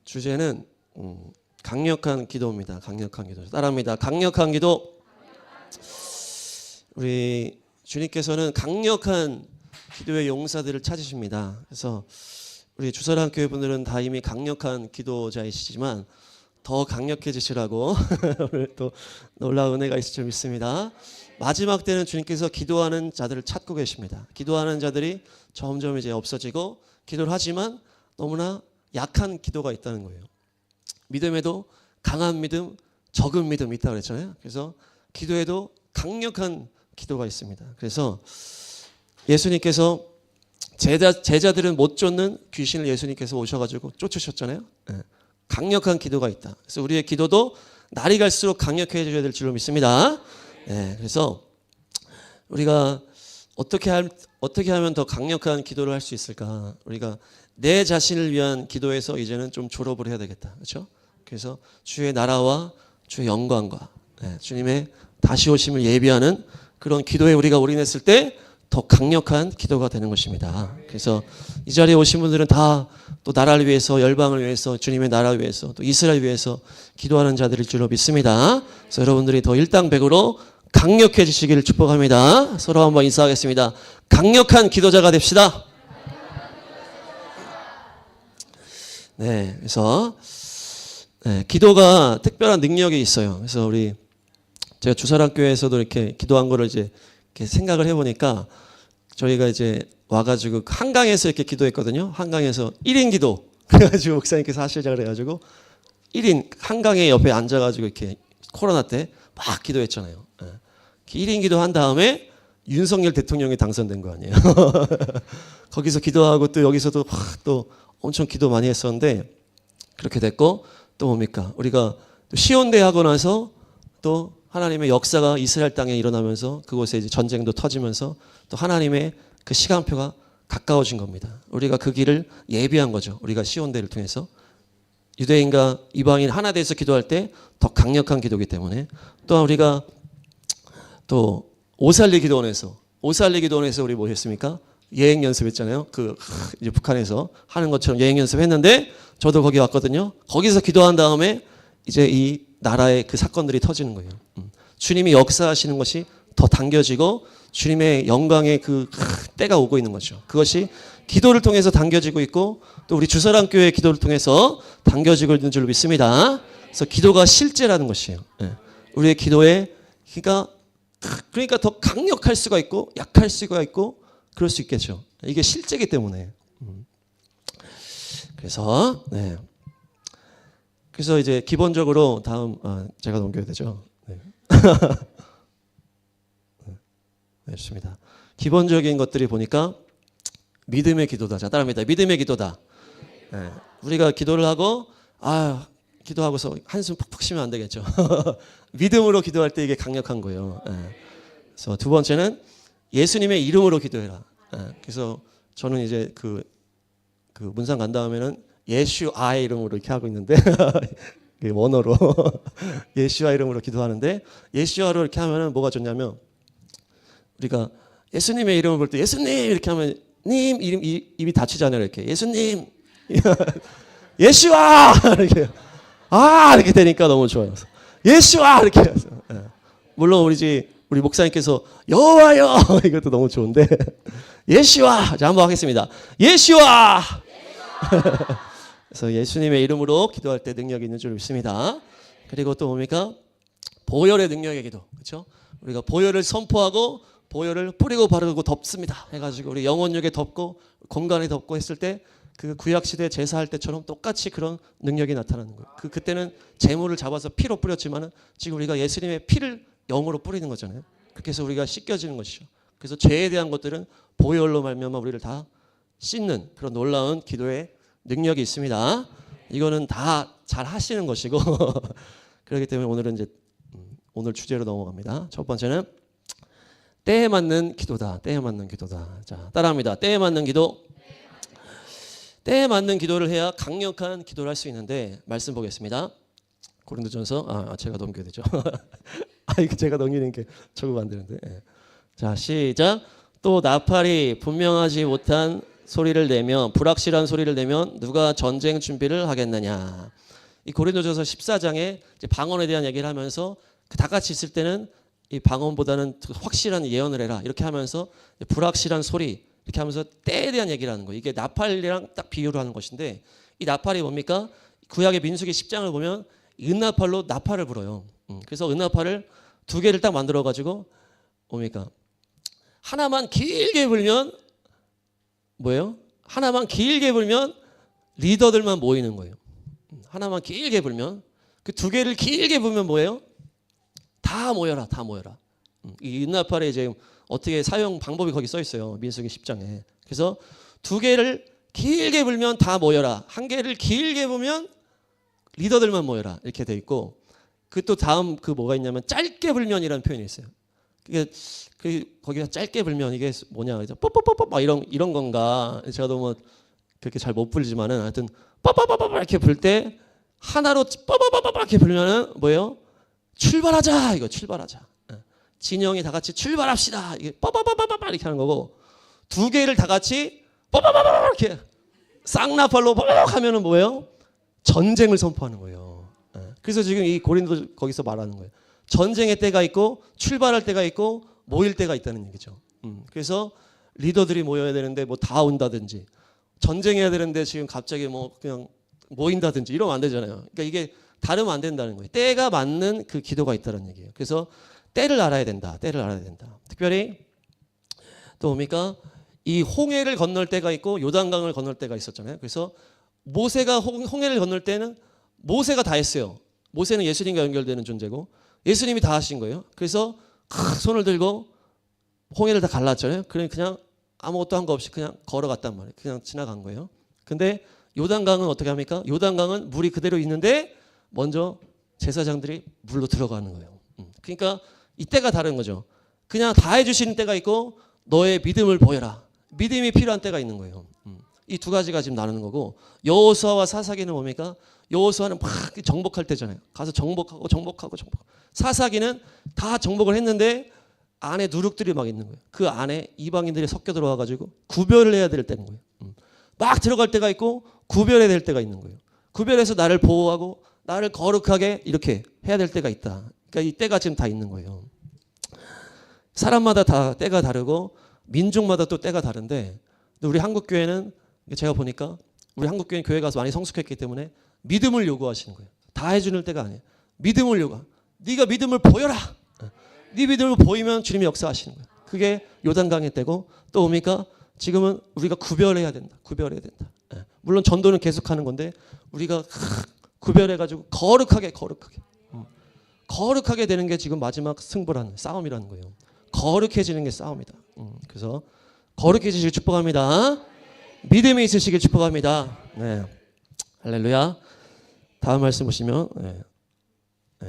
주제는 강력한 기도입니다. 강력한 기도. 따라합니다. 강력한 기도. 우리 주님께서는 강력한 기도의 용사들을 찾으십니다. 그래서 우리 주사랑 교회 분들은 다 이미 강력한 기도자이시지만 더 강력해지시라고 오늘 또 놀라운 은혜가 있을 줄 믿습니다. 마지막 때는 주님께서 기도하는 자들을 찾고 계십니다. 기도하는 자들이 점점 이제 없어지고 기도를 하지만 너무나 약한 기도가 있다는 거예요. 믿음에도 강한 믿음, 적은 믿음이 있다고 그랬잖아요. 그래서 기도에도 강력한 기도가 있습니다. 그래서 예수님께서 제자들은 못 쫓는 귀신을 예수님께서 오셔가지고 쫓으셨잖아요. 강력한 기도가 있다. 그래서 우리의 기도도 날이 갈수록 강력해져야 될 줄로 믿습니다. 그래서 우리가 어떻게 하면 더 강력한 기도를 할 수 있을까? 우리가 내 자신을 위한 기도에서 이제는 좀 졸업을 해야 되겠다. 그렇죠? 그래서 주의 나라와 주의 영광과 주님의 다시 오심을 예비하는 그런 기도에 우리가 올인했을 때 더 강력한 기도가 되는 것입니다. 그래서 이 자리에 오신 분들은 다 또 나라를 위해서, 열방을 위해서, 주님의 나라 위해서, 또 이스라엘 위해서 기도하는 자들일 줄로 믿습니다. 그래서 여러분들이 더 일당백으로 강력해지시기를 축복합니다. 서로 한번 인사하겠습니다. 강력한 기도자가 됩시다. 그래서 기도가 특별한 능력이 있어요. 그래서 제가 주사랑 교회에서도 이렇게 기도한 거를 이제 이렇게 생각을 해보니까 저희가 이제 와가지고 한강에서 이렇게 기도했거든요. 한강에서 1인 기도. 그래가지고 목사님께서 하시자 그래가지고 1인 한강에 옆에 앉아가지고 이렇게 코로나 때 막 기도했잖아요. 1인 기도한 다음에 윤석열 대통령이 당선된 거 아니에요. 거기서 기도하고 또 여기서도 또 엄청 기도 많이 했었는데 그렇게 됐고 또 뭡니까? 우리가 시온대 하고 나서 또 하나님의 역사가 이스라엘 땅에 일어나면서 그곳에 이제 전쟁도 터지면서 또 하나님의 그 시간표가 가까워진 겁니다. 우리가 그 길을 예비한 거죠. 우리가 시온대를 통해서 유대인과 이방인 하나 돼서 기도할 때 더 강력한 기도이기 때문에 또한 우리가 또 오살리 기도원에서 우리 뭐 했습니까? 예행 연습했잖아요. 이제 북한에서 하는 것처럼 예행 연습했는데 저도 거기 왔거든요. 거기서 기도한 다음에 이제 이 나라의 그 사건들이 터지는 거예요. 주님이 역사하시는 것이 더 당겨지고 주님의 영광의 그 때가 오고 있는 거죠. 그것이 기도를 통해서 당겨지고 있고 또 우리 주사랑 교회의 기도를 통해서 당겨지고 있는 줄 믿습니다. 그래서 기도가 실제라는 것이에요. 우리의 기도에 그러니까 더 강력할 수가 있고 약할 수가 있고 그럴 수 있겠죠. 이게 실제이기 때문에. 그래서 이제 기본적으로 다음 제가 넘겨야 되죠. 좋습니다. 기본적인 것들이 보니까 믿음의 기도다. 자, 따라합니다. 믿음의 기도다. 우리가 기도를 하고 기도하고서 한숨 푹푹 쉬면 안 되겠죠. 믿음으로 기도할 때 이게 강력한 거예요. 그래서 두 번째는 예수님의 이름으로 기도해라. 그래서 저는 이제 그 문상 간 다음에는 예슈아의 이름으로 이렇게 하고 있는데 원어로 예슈아 이름으로 기도하는데 예슈아로 이렇게 하면은 뭐가 좋냐면 우리가 예수님의 이름을 볼 때 예수님 이렇게 하면 님 이름 입이 닫히잖아요. 이렇게 예수님 예슈아 이렇게 이렇게 되니까 너무 좋아요. 예슈아 이렇게 해서 물론 우리 목사님께서 여호와여 이것도 너무 좋은데 예슈아 자 한번 하겠습니다. 예슈아 그래서 예수님의 이름으로 기도할 때 능력이 있는 줄 믿습니다. 그리고 또 뭡니까? 보혈의 능력의 기도. 그렇죠? 우리가 보혈을 선포하고 보혈을 뿌리고 바르고 덮습니다. 해가지고 우리 영혼육에 덮고 공간에 덮고 했을 때 그 구약시대 제사할 때처럼 똑같이 그런 능력이 나타나는 거예요. 그때는 제물을 잡아서 피로 뿌렸지만은 지금 우리가 예수님의 피를 영으로 뿌리는 거잖아요. 그렇게 해서 우리가 씻겨지는 것이죠. 그래서 죄에 대한 것들은 보혈로 말미암아 우리를 다 씻는 그런 놀라운 기도의 능력이 있습니다. 이거는 다 잘 하시는 것이고 그렇기 때문에 오늘은 이제 오늘 주제로 넘어갑니다. 첫 번째는 때에 맞는 기도다. 때에 맞는 기도다. 자, 따라합니다. 때에 맞는 기도. 때에 맞는 기도를 해야 강력한 기도를 할 수 있는데 말씀 보겠습니다. 고린도전서 제가 넘겨야 되죠. 이거 제가 넘기는 게 적응 안 되는데. 자, 시작. 또 나팔이 분명하지 못한 소리를 내면 불확실한 소리를 내면 누가 전쟁 준비를 하겠느냐. 이 고린도전서 14장에 이제 방언에 대한 얘기를 하면서 다 같이 있을 때는 이 방언보다는 확실한 예언을 해라 이렇게 하면서 불확실한 소리 이렇게 하면서 때에 대한 얘기를 하는 거예요. 이게 나팔이랑 딱 비유를 하는 것인데 이 나팔이 뭡니까? 구약의 민수기 10장을 보면 은나팔로 나팔을 불어요. 그래서 은나팔을 두 개를 딱 만들어 가지고 뭡니까? 하나만 길게 불면 뭐예요? 하나만 길게 불면 리더들만 모이는 거예요. 하나만 길게 불면 그 두 개를 길게 불면 뭐예요? 다 모여라, 다 모여라. 이 은나팔에 이제 어떻게 사용 방법이 거기 써 있어요. 민수기 10장에. 그래서 두 개를 길게 불면 다 모여라. 한 개를 길게 불면 리더들만 모여라. 이렇게 돼 있고 그 또 다음 그 뭐가 있냐면 짧게 불면이라는 표현이 있어요. 그게 거기가 짧게 불면 이게 뭐냐? 뽀뽀뽀뽀 막 이런 건가? 제가 너무 그렇게 잘 못 불지만은 하여튼 뽀뽀뽀뽀 이렇게 불 때 하나로 뽀뽀뽀뽀 이렇게 불면은 뭐예요? 출발하자 이거 출발하자. 진영이 다 같이 출발합시다. 이게 뽀뽀뽀뽀뽀 이렇게 하는 거고 두 개를 다 같이 뽀뽀뽀뽀 이렇게 쌍나팔로 뽀뽀 하면은 뭐예요? 전쟁을 선포하는 거예요. 그래서 지금 이 고린도 거기서 말하는 거예요. 전쟁의 때가 있고 출발할 때가 있고 모일 때가 있다는 얘기죠. 그래서 리더들이 모여야 되는데 뭐 다 온다든지 전쟁해야 되는데 지금 갑자기 뭐 그냥 모인다든지 이러면 안 되잖아요. 그러니까 이게 다르면 안 된다는 거예요. 때가 맞는 그 기도가 있다는 얘기예요. 그래서 때를 알아야 된다. 때를 알아야 된다. 특별히 또 뭡니까? 이 홍해를 건널 때가 있고 요단강을 건널 때가 있었잖아요. 그래서 모세가 홍해를 건널 때는 모세가 다 했어요. 모세는 예수님과 연결되는 존재고 예수님이 다 하신 거예요. 그래서 손을 들고 홍해를 다 갈랐잖아요. 그냥 아무것도 한 거 없이 그냥 걸어갔단 말이에요. 그냥 지나간 거예요. 근데 요단강은 어떻게 합니까? 요단강은 물이 그대로 있는데 먼저 제사장들이 물로 들어가는 거예요. 그러니까 이때가 다른 거죠. 그냥 다 해주시는 때가 있고 너의 믿음을 보여라. 믿음이 필요한 때가 있는 거예요. 이 두 가지가 지금 나누는 거고 여호수아와 사사기는 뭡니까? 여호수아는 막 정복할 때잖아요. 가서 정복하고. 사사기는 다 정복을 했는데 안에 누룩들이 막 있는 거예요. 그 안에 이방인들이 섞여 들어와 가지고 구별을 해야 될 때인 거예요. 막 들어갈 때가 있고 구별해야 될 때가 있는 거예요. 구별해서 나를 보호하고 나를 거룩하게 이렇게 해야 될 때가 있다. 그러니까 이 때가 지금 다 있는 거예요. 사람마다 다 때가 다르고 민족마다 또 때가 다른데 우리 한국 교회는 제가 보니까 우리 한국 교회는 교회 가서 많이 성숙했기 때문에 믿음을 요구하시는 거예요. 다 해주는 때가 아니에요. 믿음을 요구. 네가 믿음을 보여라. 네 믿음을 보이면 주님이 역사하시는 거예요. 그게 요단강의 때고 또 뭡니까? 지금은 우리가 구별해야 된다. 구별해야 된다. 물론 전도는 계속하는 건데 우리가 구별해가지고 거룩하게 되는 게 지금 마지막 승부라는 싸움이라는 거예요. 거룩해지는 게 싸움이다. 그래서 거룩해지시길 축복합니다. 믿음이 있으시길 축복합니다. 네. 할렐루야. 다음 말씀 보시면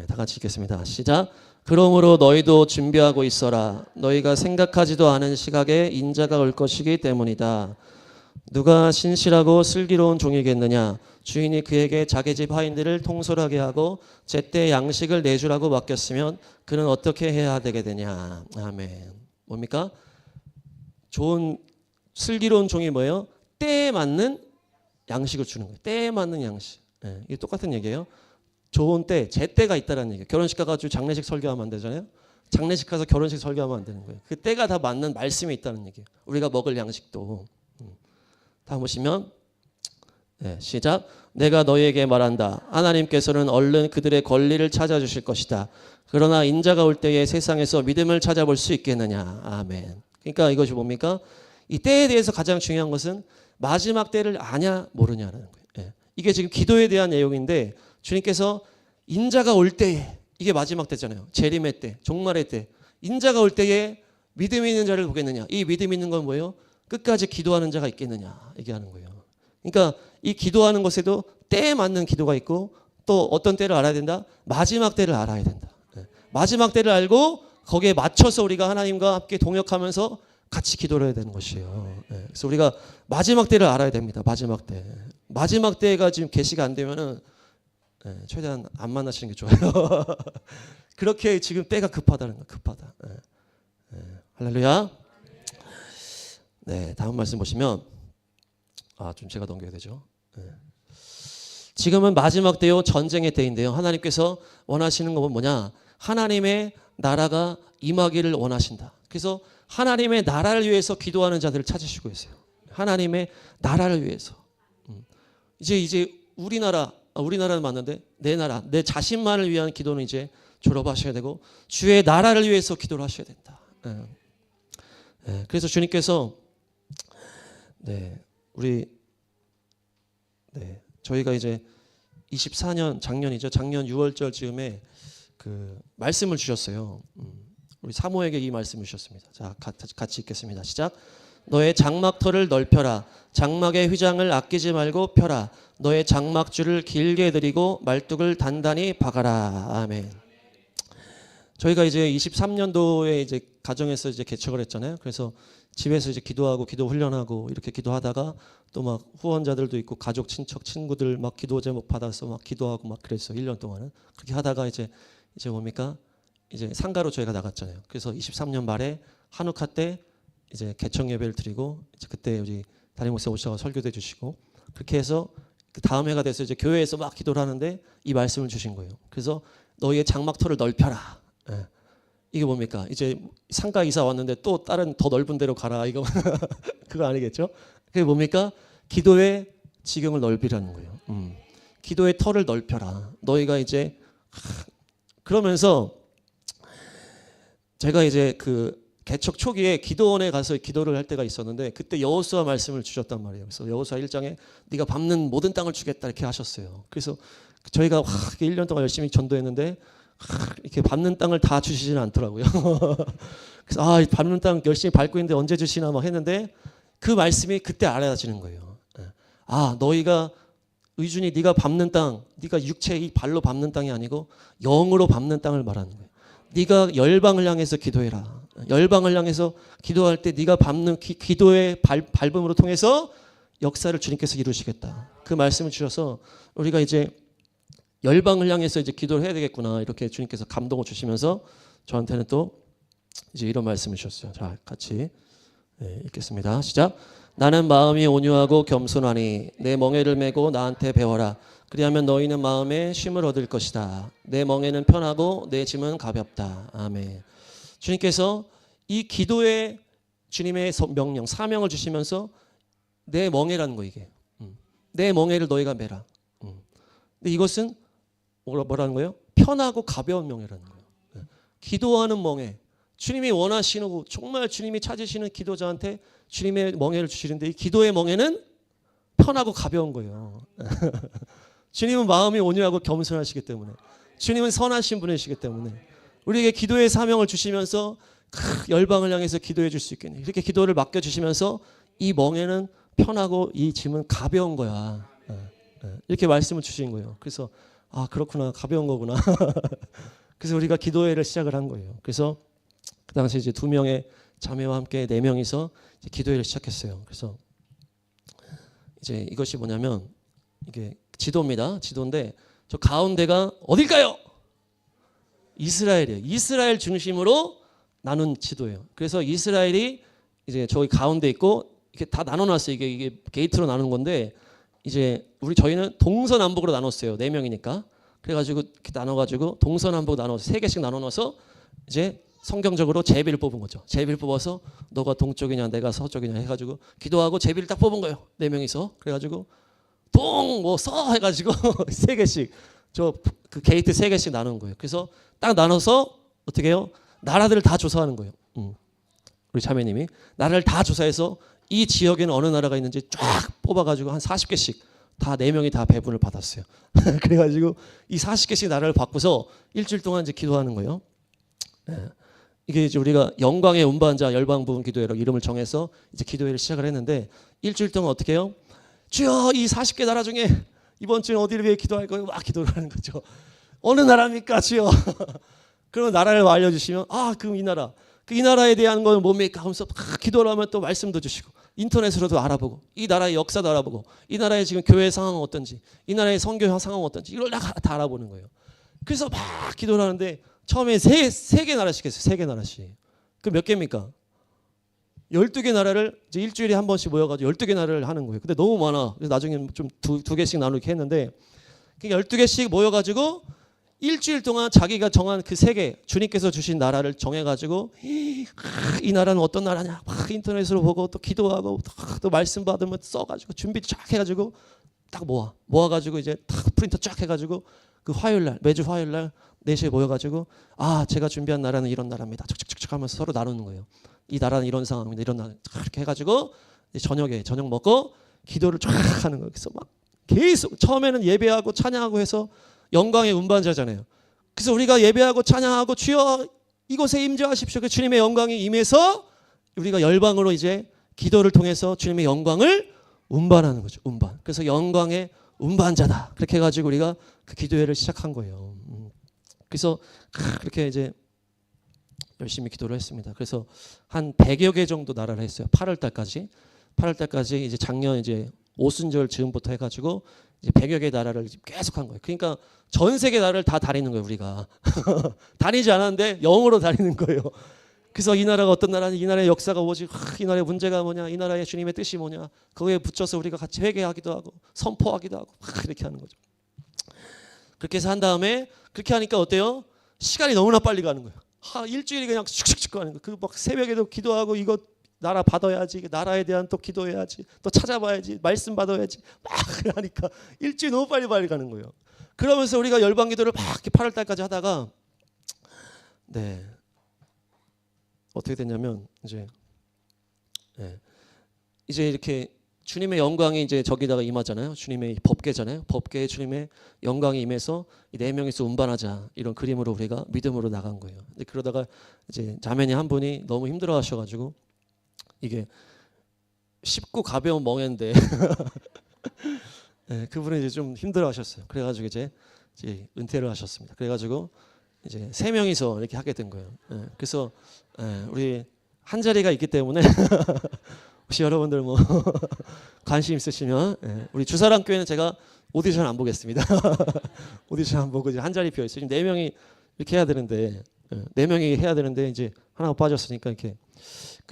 다 같이 읽겠습니다. 시작. 그러므로 너희도 준비하고 있어라. 너희가 생각하지도 않은 시각에 인자가 올 것이기 때문이다. 누가 신실하고 슬기로운 종이겠느냐. 주인이 그에게 자기 집 하인들을 통솔하게 하고 제때 양식을 내주라고 맡겼으면 그는 어떻게 해야 되게 되냐. 아멘. 뭡니까? 좋은 슬기로운 종이 뭐예요? 때에 맞는 양식을 주는 거예요. 때에 맞는 양식. 이게 똑같은 얘기예요. 좋은 때, 제때가 있다는 얘기예요. 결혼식 가가지고 장례식 설교하면 안 되잖아요. 장례식 가서 결혼식 설교하면 안 되는 거예요. 그 때가 다 맞는 말씀이 있다는 얘기예요. 우리가 먹을 양식도. 다음 보시면 시작. 내가 너희에게 말한다. 하나님께서는 얼른 그들의 권리를 찾아주실 것이다. 그러나 인자가 올 때에 세상에서 믿음을 찾아볼 수 있겠느냐. 아멘. 그러니까 이것이 뭡니까? 이 때에 대해서 가장 중요한 것은 마지막 때를 아냐 모르냐라는 거예요. 이게 지금 기도에 대한 내용인데 주님께서 인자가 올 때에 이게 마지막 때잖아요. 재림의 때, 종말의 때. 인자가 올 때에 믿음 있는 자를 보겠느냐. 이 믿음 있는 건 뭐예요? 끝까지 기도하는 자가 있겠느냐 얘기하는 거예요. 그러니까 이 기도하는 것에도 때에 맞는 기도가 있고 또 어떤 때를 알아야 된다? 마지막 때를 알아야 된다. 마지막 때를 알고 거기에 맞춰서 우리가 하나님과 함께 동역하면서 같이 기도를 해야 되는 것이에요. 그래서 우리가 마지막 때를 알아야 됩니다. 마지막 때. 마지막 때가 지금 계시가 안 되면은 최대한 안 만나시는 게 좋아요. 그렇게 지금 때가 급하다는 거예요. 급하다. 할렐루야. 네, 다음 말씀 보시면 좀 제가 넘겨야 되죠. 네. 지금은 마지막 때요, 전쟁의 때인데요. 하나님께서 원하시는 건 뭐냐? 하나님의 나라가 임하기를 원하신다. 그래서 하나님의 나라를 위해서 기도하는 자들을 찾으시고 있어요. 하나님의 나라를 위해서. 이제 우리나라는 맞는데 내 나라, 내 자신만을 위한 기도는 이제 졸업하셔야 되고 주의 나라를 위해서 기도를 하셔야 된다. 그래서 주님께서 저희가 이제 24년 작년이죠. 작년 6월절 즈음에 그 말씀을 주셨어요. 우리 사모에게 이 말씀을 주셨습니다. 자, 같이 읽겠습니다. 시작. 너의 장막터를 넓혀라. 장막의 휘장을 아끼지 말고 펴라. 너의 장막줄을 길게 들이고 말뚝을 단단히 박아라. 아멘. 저희가 이제 23년도에 이제 가정에서 이제 개척을 했잖아요. 그래서 집에서 이제 기도하고 기도 훈련하고 이렇게 기도하다가 또 막 후원자들도 있고 가족 친척 친구들 막 기도 제목 받아서 막 기도하고 막 그랬어요. 1년 동안은 그렇게 하다가 이제 뭡니까? 이제 상가로 저희가 나갔잖아요. 그래서 23년 말에 한우카 때 이제 개청 예배를 드리고 이제 그때 우리 담임 목사 오셔서 설교도 해주시고 그렇게 해서 그 다음 해가 돼서 이제 교회에서 막 기도를 하는데 이 말씀을 주신 거예요. 그래서 너희의 장막터를 넓혀라. 이게 뭡니까? 이제 상가 이사 왔는데 또 다른 더 넓은 데로 가라. 이거 그거 아니겠죠? 그게 뭡니까? 기도의 지경을 넓히라는 거예요. 기도의 터를 넓혀라. 너희가 이제 그러면서 제가 이제 그 개척 초기에 기도원에 가서 기도를 할 때가 있었는데 그때 여호수아 말씀을 주셨단 말이에요. 그래서 여호수아 1장에 네가 밟는 모든 땅을 주겠다 이렇게 하셨어요. 그래서 저희가 1년 동안 열심히 전도했는데 이렇게 밟는 땅을 다 주시지는 않더라고요. 그래서 밟는 땅 열심히 밟고 있는데 언제 주시나 막 했는데 그 말씀이 그때 알아지는 거예요. 너희가 의준이 네가 밟는 땅, 네가 육체 이 발로 밟는 땅이 아니고 영으로 밟는 땅을 말하는 거예요. 네가 열방을 향해서 기도해라. 열방을 향해서 기도할 때 네가 밟는 기도의 밟음으로 통해서 역사를 주님께서 이루시겠다. 그 말씀을 주셔서 우리가 이제 열방을 향해서 이제 기도를 해야 되겠구나 이렇게 주님께서 감동을 주시면서 저한테는 또 이제 이런 말씀을 주셨어요. 자, 같이 읽겠습니다. 시작. 나는 마음이 온유하고 겸손하니 내 멍에를 메고 나한테 배워라. 그리하면 너희는 마음에 쉼을 얻을 것이다. 내 멍에는 편하고 내 짐은 가볍다. 아멘. 주님께서 이 기도에 주님의 명령, 사명을 주시면서 내 멍에라는 거 이게. 내 멍에를 너희가 메라. 근데 이것은 뭐라는 거예요? 편하고 가벼운 멍에라는 거예요. 기도하는 멍에. 주님이 원하시는 정말 주님이 찾으시는 기도자한테 주님의 멍에를 주시는데 이 기도의 멍에는 편하고 가벼운 거예요. 주님은 마음이 온유하고 겸손하시기 때문에 주님은 선하신 분이시기 때문에 우리에게 기도의 사명을 주시면서 열방을 향해서 기도해 줄 수 있겠네. 이렇게 기도를 맡겨주시면서 이 멍에는 편하고 이 짐은 가벼운 거야. 이렇게 말씀을 주신 거예요. 그래서 그렇구나. 가벼운 거구나. 그래서 우리가 기도회를 시작을 한 거예요. 그래서 그 당시 이제 2명의 자매와 함께 4명이서 이제 기도회를 시작했어요. 그래서 이제 이것이 뭐냐면 이게 지도입니다. 지도인데 저 가운데가 어딜까요? 이스라엘이에요. 이스라엘 중심으로 나눈 지도예요. 그래서 이스라엘이 이제 저기 가운데 있고 이렇게 다 나눠놨어요. 이게 게이트로 나누는 건데 이제 저희는 동서남북으로 나눴어요. 4명이니까. 그래가지고 이렇게 나눠가지고 동서남북 나눠서 3개씩 나눠놔서 이제 성경적으로 제비를 뽑은 거죠. 제비를 뽑아서 너가 동쪽이냐 내가 서쪽이냐 해가지고 기도하고 제비를 딱 뽑은 거예요. 4명이서. 그래가지고 써 해가지고 3개씩 그 게이트 3개씩 나눈 거예요. 그래서 딱 나눠서 어떻게 해요? 나라들을 다 조사하는 거예요. 우리 자매님이 나라를 다 조사해서 이 지역에는 어느 나라가 있는지 쫙 뽑아가지고 한 40개씩 다 4명이 다 배분을 받았어요. 그래가지고 이 40개씩 나라를 바꾸서 일주일 동안 이제 기도하는 거예요. 이게 이제 우리가 영광의 운반자 열방 부분 기도회라고 이름을 정해서 이제 기도회를 시작을 했는데 일주일 동안 어떻게 해요? 주여 이 40개 나라 중에 이번 주에 어디를 위해 기도할 거예요? 막 기도를 하는 거죠. 어느 나라입니까 주여? 그러면 나라를 알려주시면 그럼 이 나라. 이 나라에 대한 건 뭡니까? 하면서 기도를 하면 또 말씀도 주시고 인터넷으로도 알아보고 이 나라의 역사도 알아보고 이 나라의 지금 교회 상황은 어떤지 이 나라의 선교 상황은 어떤지 이걸 다 알아보는 거예요. 그래서 막 기도를 하는데 처음에 세 개 나라씩 했어요. 3개 나라씩. 그 몇 개입니까? 12개 나라를 이제 일주일에 한 번씩 모여가지고 12개 나라를 하는 거예요. 근데 너무 많아. 그래서 나중에 좀 두 개씩 나누게 했는데 12개씩 모여가지고 일주일 동안 자기가 정한 그 3개 주님께서 주신 나라를 정해가지고 이 나라는 어떤 나라냐 막 인터넷으로 보고 또 기도하고 또 말씀 받으면 써가지고 준비 쫙 해가지고 딱 모아가지고 이제 딱 프린터 쫙 해가지고 그 화요일날 매주 화요일날 4시에 모여가지고 제가 준비한 나라는 이런 나라입니다. 척척척척 하면서 서로 나누는 거예요. 이 나라는 이런 상황입니다. 이런 나라 이렇게 해가지고 저녁에 저녁 먹고 기도를 쫙 하는 거예요. 그래서 막 계속 처음에는 예배하고 찬양하고 해서 영광의 운반자잖아요. 그래서 우리가 예배하고 찬양하고 주여 이곳에 임재하십시오. 그 주님의 영광이 임해서 우리가 열방으로 이제 기도를 통해서 주님의 영광을 운반하는 거죠. 운반. 그래서 영광의 운반자다. 그렇게 해가지고 우리가 그 기도회를 시작한 거예요. 그래서 그렇게 이제 열심히 기도를 했습니다. 그래서 한 100여 개 정도 나라를 했어요. 8월 달까지 이제 작년 이제 오순절 즈음부터 해가지고 이제 100여 개 나라를 계속 한 거예요. 그러니까 전 세계 나라를 다 다니는 거예요, 우리가. 다니지 않았는데 영어로 다니는 거예요. 그래서 이 나라가 어떤 나라냐, 이 나라의 역사가 뭐지, 이 나라의 문제가 뭐냐, 이 나라의 주님의 뜻이 뭐냐, 거기에 붙여서 우리가 같이 회개하기도 하고 선포하기도 하고 막 이렇게 하는 거죠. 그렇게 해서 한 다음에 그렇게 하니까 어때요? 시간이 너무나 빨리 가는 거예요. 일주일이 그냥 슉슉슉 가는 거예요. 그 막 새벽에도 기도하고 이거 나라 받아야지, 나라에 대한 또 기도해야지, 또 찾아봐야지, 말씀 받아야지 막 하니까 일주일 너무 빨리 가는 거예요. 그러면서 우리가 열방 기도를 막 이렇게 8월 달까지 하다가 어떻게 됐냐면 이제 이렇게 주님의 영광이 이제 저기다가 임하잖아요. 주님의 법궤잖아요. 법궤에 주님의 영광이 임해서 이 4명이서 운반하자 이런 그림으로 우리가 믿음으로 나간 거예요. 근데 그러다가 이제 자매님 한 분이 너무 힘들어하셔가지고 이게 쉽고 가벼운 멍에인데 그분이 이제 좀 힘들어하셨어요. 그래가지고 이제 은퇴를 하셨습니다. 그래가지고 이제 3명이서 이렇게 하게 된 거예요. 그래서 우리 한 자리가 있기 때문에 혹시 여러분들 뭐 관심 있으시면 우리 주사람 교회는 제가 오디션 안 보겠습니다. 오디션 안 보고 이제 한 자리 비어 있어요. 지금 4명이 이렇게 해야 되는데 4명이 해야 되는데 이제 하나가 빠졌으니까 이렇게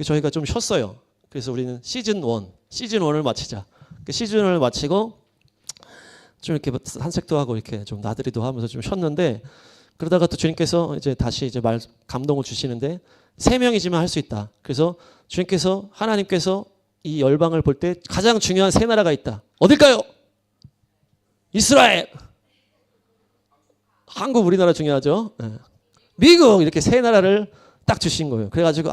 저희가 좀 쉬었어요. 그래서 우리는 시즌 1을 마치자. 그 시즌을 마치고 좀 이렇게 산책도 하고 이렇게 좀 나들이도 하면서 좀 쉬었는데 그러다가 또 주님께서 이제 다시 이제 감동을 주시는데 3명이지만 할 수 있다. 그래서 주님께서 하나님께서 이 열방을 볼 때 가장 중요한 3나라가 있다. 어딜까요? 이스라엘, 한국, 우리나라 중요하죠. 미국 이렇게 3나라를 딱 주신 거예요. 그래가지고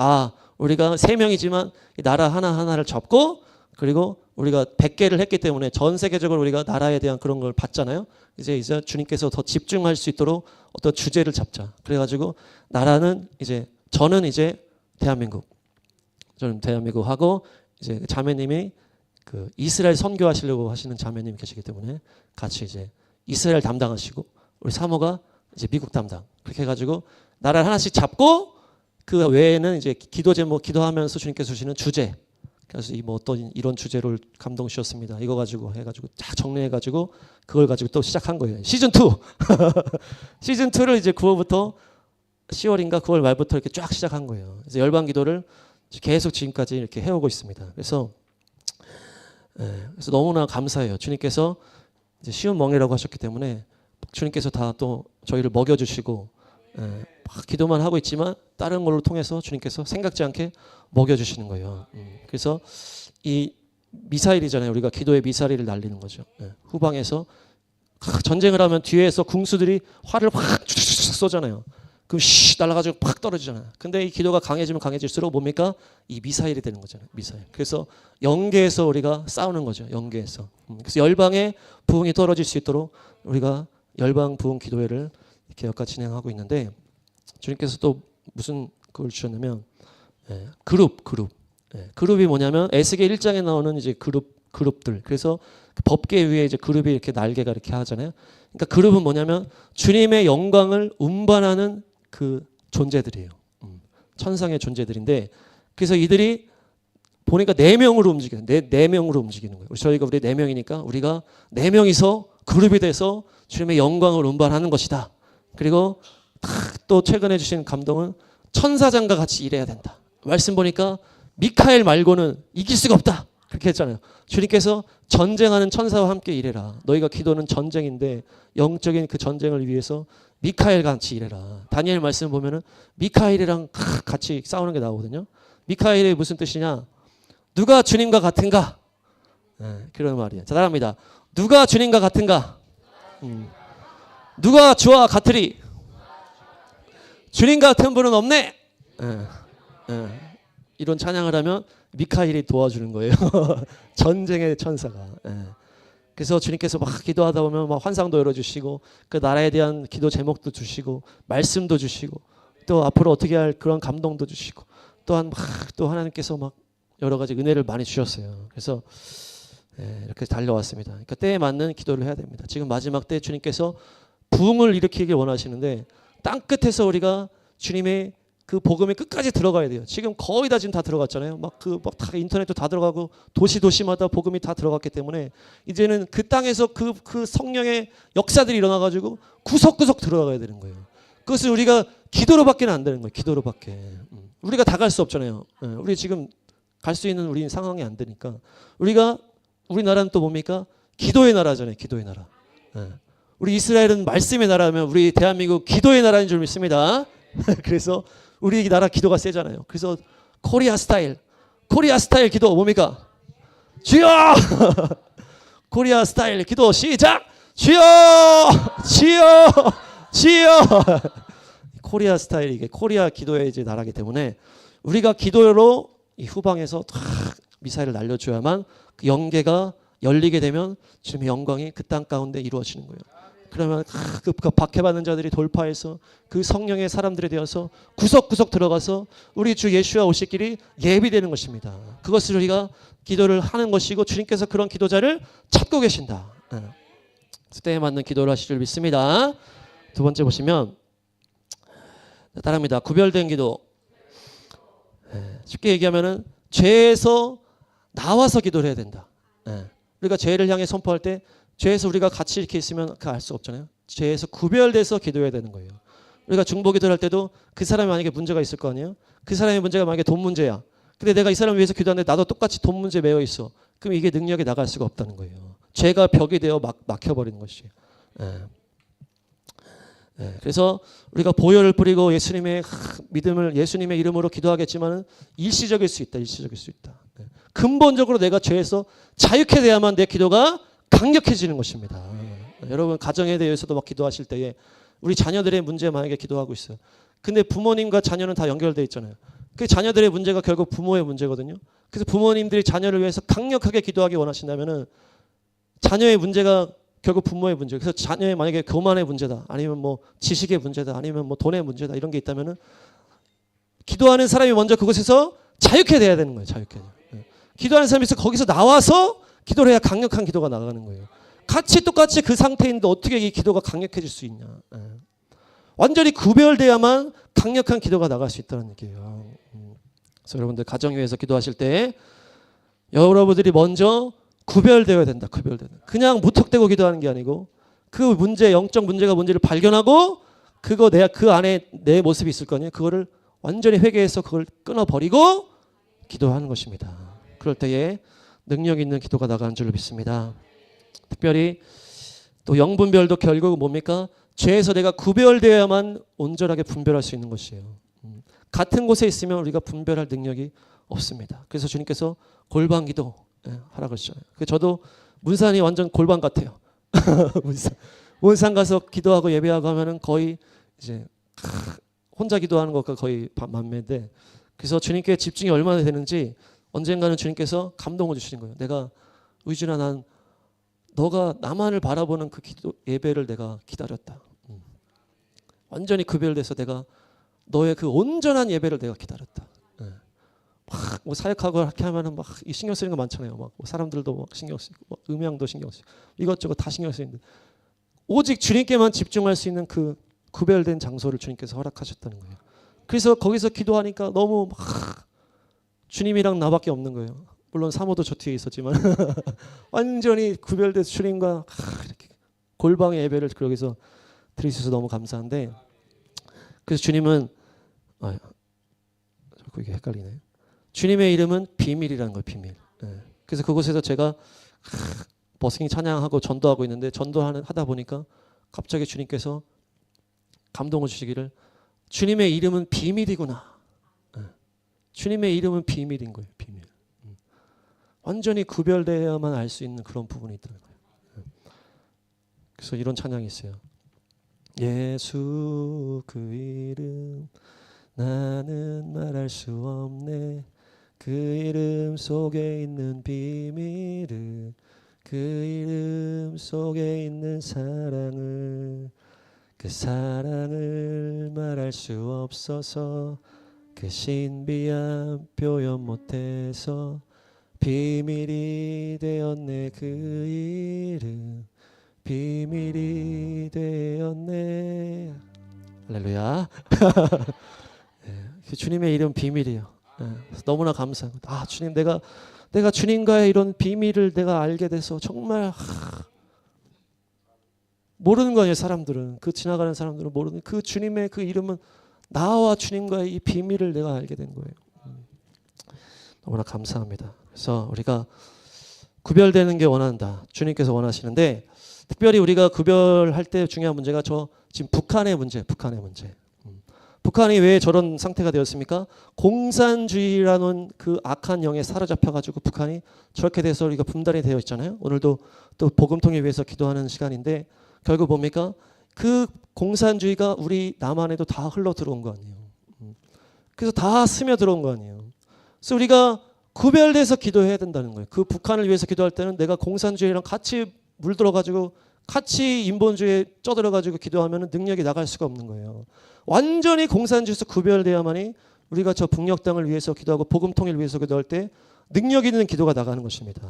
우리가 3명이지만 이 나라 하나하나를 접고 그리고 우리가 100개를 했기 때문에 전 세계적으로 우리가 나라에 대한 그런 걸 봤잖아요. 이제 주님께서 더 집중할 수 있도록 어떤 주제를 잡자. 그래가지고 나라는 저는 대한민국 하고 이제 자매님이 그 이스라엘 선교하시려고 하시는 자매님이 계시기 때문에 같이 이제 이스라엘 담당하시고 우리 사모가 이제 미국 담당. 그렇게 해가지고 나라를 하나씩 잡고 그 외에는 이제 기도 제목 기도하면서 주님께서 주시는 주제. 그래서 어떤 이런 주제를 감동 주셨습니다. 이거 가지고 해가지고 딱 정리해가지고 그걸 가지고 또 시작한 거예요. 시즌 2. 시즌 2를 이제 9월부터 10월인가 9월 말부터 이렇게 쫙 시작한 거예요. 그래서 열방 기도를 계속 지금까지 이렇게 해오고 있습니다. 그래서 너무나 감사해요. 주님께서 이제 쉬운 멍이라고 하셨기 때문에 주님께서 다 또 저희를 먹여주시고 막 기도만 하고 있지만 다른 걸로 통해서 주님께서 생각지 않게 먹여주시는 거예요. 그래서 이 미사일이잖아요. 우리가 기도의 미사일을 날리는 거죠. 후방에서 전쟁을 하면 뒤에서 궁수들이 활을 확 쏘잖아요. 그럼 날아가지고 팍 떨어지잖아요. 근데 이 기도가 강해지면 강해질수록 뭡니까? 이 미사일이 되는 거잖아요. 미사일. 그래서 영계에서 우리가 싸우는 거죠. 영계에서. 그래서 열방의 부흥이 떨어질 수 있도록 우리가 열방 부흥 기도회를 이렇게 여기까지 진행하고 있는데 주님께서 또 무슨 그걸 주셨냐면 그룹이 뭐냐면 에스겔 1장에 나오는 이제 그룹들. 그래서 법궤 위에 이제 그룹이 이렇게 날개가 이렇게 하잖아요. 그러니까 그룹은 뭐냐면 주님의 영광을 운반하는 그 존재들이에요. 천상의 존재들인데 그래서 이들이 보니까 4명으로 움직여요. 4명으로 움직이는 거예요. 저희가 우리 4명이니까 우리가 4명이서 그룹이 돼서 주님의 영광을 운반하는 것이다. 그리고 또 최근에 주신 감동은 천사장과 같이 일해야 된다. 말씀 보니까 미카엘 말고는 이길 수가 없다. 그렇게 했잖아요. 주님께서 전쟁하는 천사와 함께 일해라. 너희가 기도는 전쟁인데 영적인 그 전쟁을 위해서 미카엘 같이 일해라. 다니엘 말씀 보면은 미카엘이랑 같이 싸우는 게 나오거든요. 미카엘이 무슨 뜻이냐? 누가 주님과 같은가? 네, 그런 말이에요. 자, 따라합니다. 누가 주님과 같은가? 누가 주와 같으리? 주님 같은 분은 없네. 이런 찬양을 하면 미카엘이 도와주는 거예요. 전쟁의 천사가. 그래서 주님께서 막 기도하다 보면 막 환상도 열어주시고 그 나라에 대한 기도 제목도 주시고 말씀도 주시고 또 앞으로 어떻게 할 그런 감동도 주시고 또한 막 또 하나님께서 막 여러 가지 은혜를 많이 주셨어요. 그래서 이렇게 달려왔습니다. 그러니까 때에 맞는 기도를 해야 됩니다. 지금 마지막 때 주님께서 부흥을 일으키길 원하시는데 땅 끝에서 우리가 주님의 그 복음에 끝까지 들어가야 돼요. 지금 거의 다 지금 다 들어갔잖아요. 막 다 인터넷도 다 들어가고 도시마다 복음이 다 들어갔기 때문에 이제는 그 땅에서 그 성령의 역사들이 일어나가지고 구석구석 들어가야 되는 거예요. 그것을 우리가 기도로밖에는 안 되는 거예요. 기도로밖에. 우리가 다 갈 수 없잖아요. 우리 지금 갈 수 있는 우리 상황이 안 되니까 우리나라는 또 뭡니까? 기도의 나라잖아요. 기도의 나라. 우리 이스라엘은 말씀의 나라면 우리 대한민국 기도의 나라인 줄 믿습니다. 그래서 우리 나라 기도가 세잖아요. 그래서 코리아 스타일 기도 뭡니까? 주여! 코리아 스타일 기도 시작! 주여! 코리아 스타일 이게 코리아 기도의 이제 나라기 때문에 우리가 기도로 이 후방에서 탁 미사일을 날려줘야만 그 영계가 열리게 되면 주님의 영광이 그 땅 가운데 이루어지는 거예요. 그러면 그 박해받는 자들이 돌파해서 그 성령의 사람들이 되어서 구석구석 들어가서 우리 주 예수와 오실 길이 예비되는 것입니다. 그것을 우리가 기도를 하는 것이고 주님께서 그런 기도자를 찾고 계신다. 때에 맞는 기도를 하실 줄 믿습니다. 두 번째 보시면 따라합니다. 구별된 기도. 쉽게 얘기하면은 죄에서 나와서 기도를 해야 된다. 우리가 죄를 향해 선포할 때 죄에서 우리가 같이 이렇게 있으면 알 수 없잖아요. 죄에서 구별돼서 기도해야 되는 거예요. 우리가 중보 기도를 할 때도 그 사람이 만약에 문제가 있을 거 아니에요. 그 사람의 문제가 만약에 돈 문제야. 근데 내가 이 사람을 위해서 기도하는데 나도 똑같이 돈 문제 매여 있어. 그럼 이게 능력이 나갈 수가 없다는 거예요. 죄가 벽이 되어 막혀버리는 것이에요. 그래서 우리가 보혈을 뿌리고 예수님의 믿음을 예수님의 이름으로 기도하겠지만은 일시적일 수 있다. 근본적으로 내가 죄에서 자유케 돼야만 내 기도가 강력해지는 것입니다. 여러분 가정에 대해서도 막 기도하실 때에 우리 자녀들의 문제 만약에 기도하고 있어요. 근데 부모님과 자녀는 다 연결돼 있잖아요. 그 자녀들의 문제가 결국 부모의 문제거든요. 그래서 부모님들이 자녀를 위해서 강력하게 기도하기 원하신다면은 자녀의 문제가 결국 부모의 문제. 그래서 자녀의 만약에 교만의 문제다, 아니면 뭐 지식의 문제다, 아니면 뭐 돈의 문제다 이런 게 있다면은 기도하는 사람이 먼저 그곳에서 자유케 돼야 되는 거예요. 자유케. 기도하는 사람이 있어 거기서 나와서 기도를 해야 강력한 기도가 나가는 거예요. 똑같이 그 상태인데 어떻게 이 기도가 강력해질 수 있냐. 완전히 구별돼야만 강력한 기도가 나갈 수 있다는 얘기예요. 그래서 여러분들 가정 위해서 기도하실 때 여러분들이 먼저 구별되어야 된다. 그냥 무턱대고 기도하는 게 아니고 그 문제, 영적 문제가 뭔지를 발견하고 그거 그 안에 내 모습이 있을 거 아니에요. 그거를 완전히 회개해서 그걸 끊어버리고 기도하는 것입니다. 그럴 때에 능력 있는 기도가 나가는 줄로 믿습니다. 특별히 또 영분별도 결국 뭡니까? 죄에서 내가 구별되어야만 온전하게 분별할 수 있는 것이에요. 같은 곳에 있으면 우리가 분별할 능력이 없습니다. 그래서 주님께서 골방 기도 하라고 하시잖아요. 저도 문산이 완전 골방 같아요. 문산 가서 기도하고 예배하고 하면은 거의 이제 혼자 기도하는 것과 거의 만매인데 그래서 주님께 집중이 얼마나 되는지 언젠가는 주님께서 감동을 주시는 거예요. 내가 의준아 너가 나만을 바라보는 그 기도 예배를 내가 기다렸다. 완전히 구별돼서 내가 너의 그 온전한 예배를 내가 기다렸다. 막 뭐 사역하고 이렇게 하면은 막 신경 쓰는 거 많잖아요. 막 사람들도 막 신경 쓰고 막 음향도 신경 쓰고 이것저것 다 신경 쓰이는데 오직 주님께만 집중할 수 있는 그 구별된 장소를 주님께서 허락하셨다는 거예요. 그래서 거기서 기도하니까 너무 막 주님이랑 나밖에 없는 거예요. 물론 사모도 저 뒤에 있었지만 완전히 구별돼서 주님과 이렇게 골방의 예배를 거기서 드리셔서 너무 감사한데 그래서 주님은 자꾸 이게 헷갈리네. 주님의 이름은 비밀이라는 거예요. 비밀. 그래서 그곳에서 제가 버스킹 찬양하고 전도하고 있는데 하다 보니까 갑자기 주님께서 감동을 주시기를 주님의 이름은 비밀이구나. 주님의 이름은 비밀인 거예요. 비밀. 완전히 구별되어야만 알 수 있는 그런 부분이 있더라고요. 그래서 이런 찬양이 있어요. 예수 그 이름 나는 말할 수 없네. 그 이름 속에 있는 비밀을 그 이름 속에 있는 사랑을 그 사랑을 말할 수 없어서 그 신비한 표현 못해서 비밀이 되었네. 그 이름 비밀이 되었네. 할렐루야. 주님의 이름 비밀이에요. 너무나 감사합니다. 주님 내가 주님과의 이런 비밀을 내가 알게 돼서 정말 모르는 거 아니에요. 사람들은 그 지나가는 사람들은 모르는 그 주님의 그 이름은 나와 주님과의 이 비밀을 내가 알게 된 거예요. 너무나 감사합니다. 그래서 우리가 구별되는 게 원한다. 주님께서 원하시는데 특별히 우리가 구별할 때 중요한 문제가 지금 북한의 문제. 북한이 왜 저런 상태가 되었습니까? 공산주의라는 그 악한 영에 사로잡혀가지고 북한이 저렇게 돼서 우리가 분단이 되어 있잖아요. 오늘도 또 복음통일 위해서 기도하는 시간인데 결국 뭡니까? 그 공산주의가 우리 남한에도 다 흘러 들어온 거 아니에요. 그래서 다 스며 들어온 거 아니에요. 그래서 우리가 구별돼서 기도해야 된다는 거예요. 그 북한을 위해서 기도할 때는 내가 공산주의랑 같이 물들어가지고 같이 인본주의에 쩌들어가지고 기도하면 능력이 나갈 수가 없는 거예요. 완전히 공산주의에서 구별돼야만이 우리가 저 북녘 땅을 위해서 기도하고 복음 통일을 위해서 기도할 때 능력 있는 기도가 나가는 것입니다.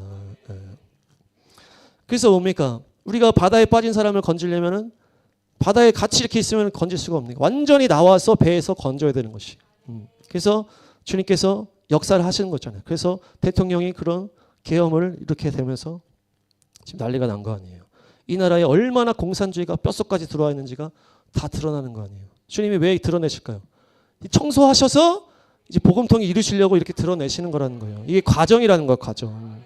그래서 뭡니까? 우리가 바다에 빠진 사람을 건지려면은 바다에 같이 이렇게 있으면 건질 수가 없는 거예요. 완전히 나와서 배에서 건져야 되는 것이. 그래서 주님께서 역사를 하시는 거잖아요. 그래서 대통령이 그런 계엄을 이렇게 되면서 지금 난리가 난 거 아니에요. 이 나라에 얼마나 공산주의가 뼛속까지 들어와 있는지가 다 드러나는 거 아니에요. 주님이 왜 드러내실까요? 청소하셔서 이제 복음통일 이루시려고 이렇게 드러내시는 거라는 거예요. 이게 과정이라는 거예요. 과정.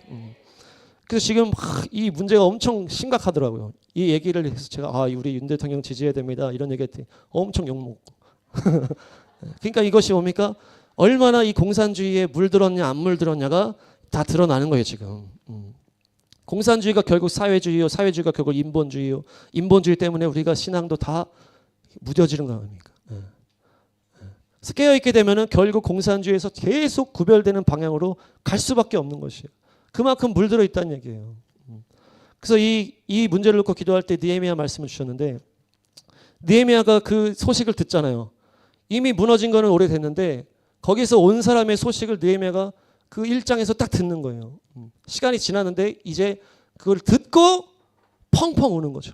그래서 지금 이 문제가 엄청 심각하더라고요. 이 얘기를 해서 제가 우리 윤 대통령 지지해야 됩니다. 이런 얘기했더니 엄청 욕먹고. 그러니까 이것이 뭡니까? 얼마나 이 공산주의에 물들었냐 안 물들었냐가 다 드러나는 거예요. 지금. 공산주의가 결국 사회주의요. 사회주의가 결국 인본주의요. 인본주의 때문에 우리가 신앙도 다 무뎌지는 거 아닙니까? 그래서 깨어있게 되면 결국 공산주의에서 계속 구별되는 방향으로 갈 수밖에 없는 것이에요. 그만큼 물들어 있다는 얘기예요. 그래서 이 문제를 놓고 기도할 때 느헤미야 말씀을 주셨는데 느헤미야가 그 소식을 듣잖아요. 이미 무너진 거는 오래됐는데 거기서 온 사람의 소식을 느헤미야가 그 1장에서 딱 듣는 거예요. 시간이 지났는데 이제 그걸 듣고 펑펑 우는 거죠.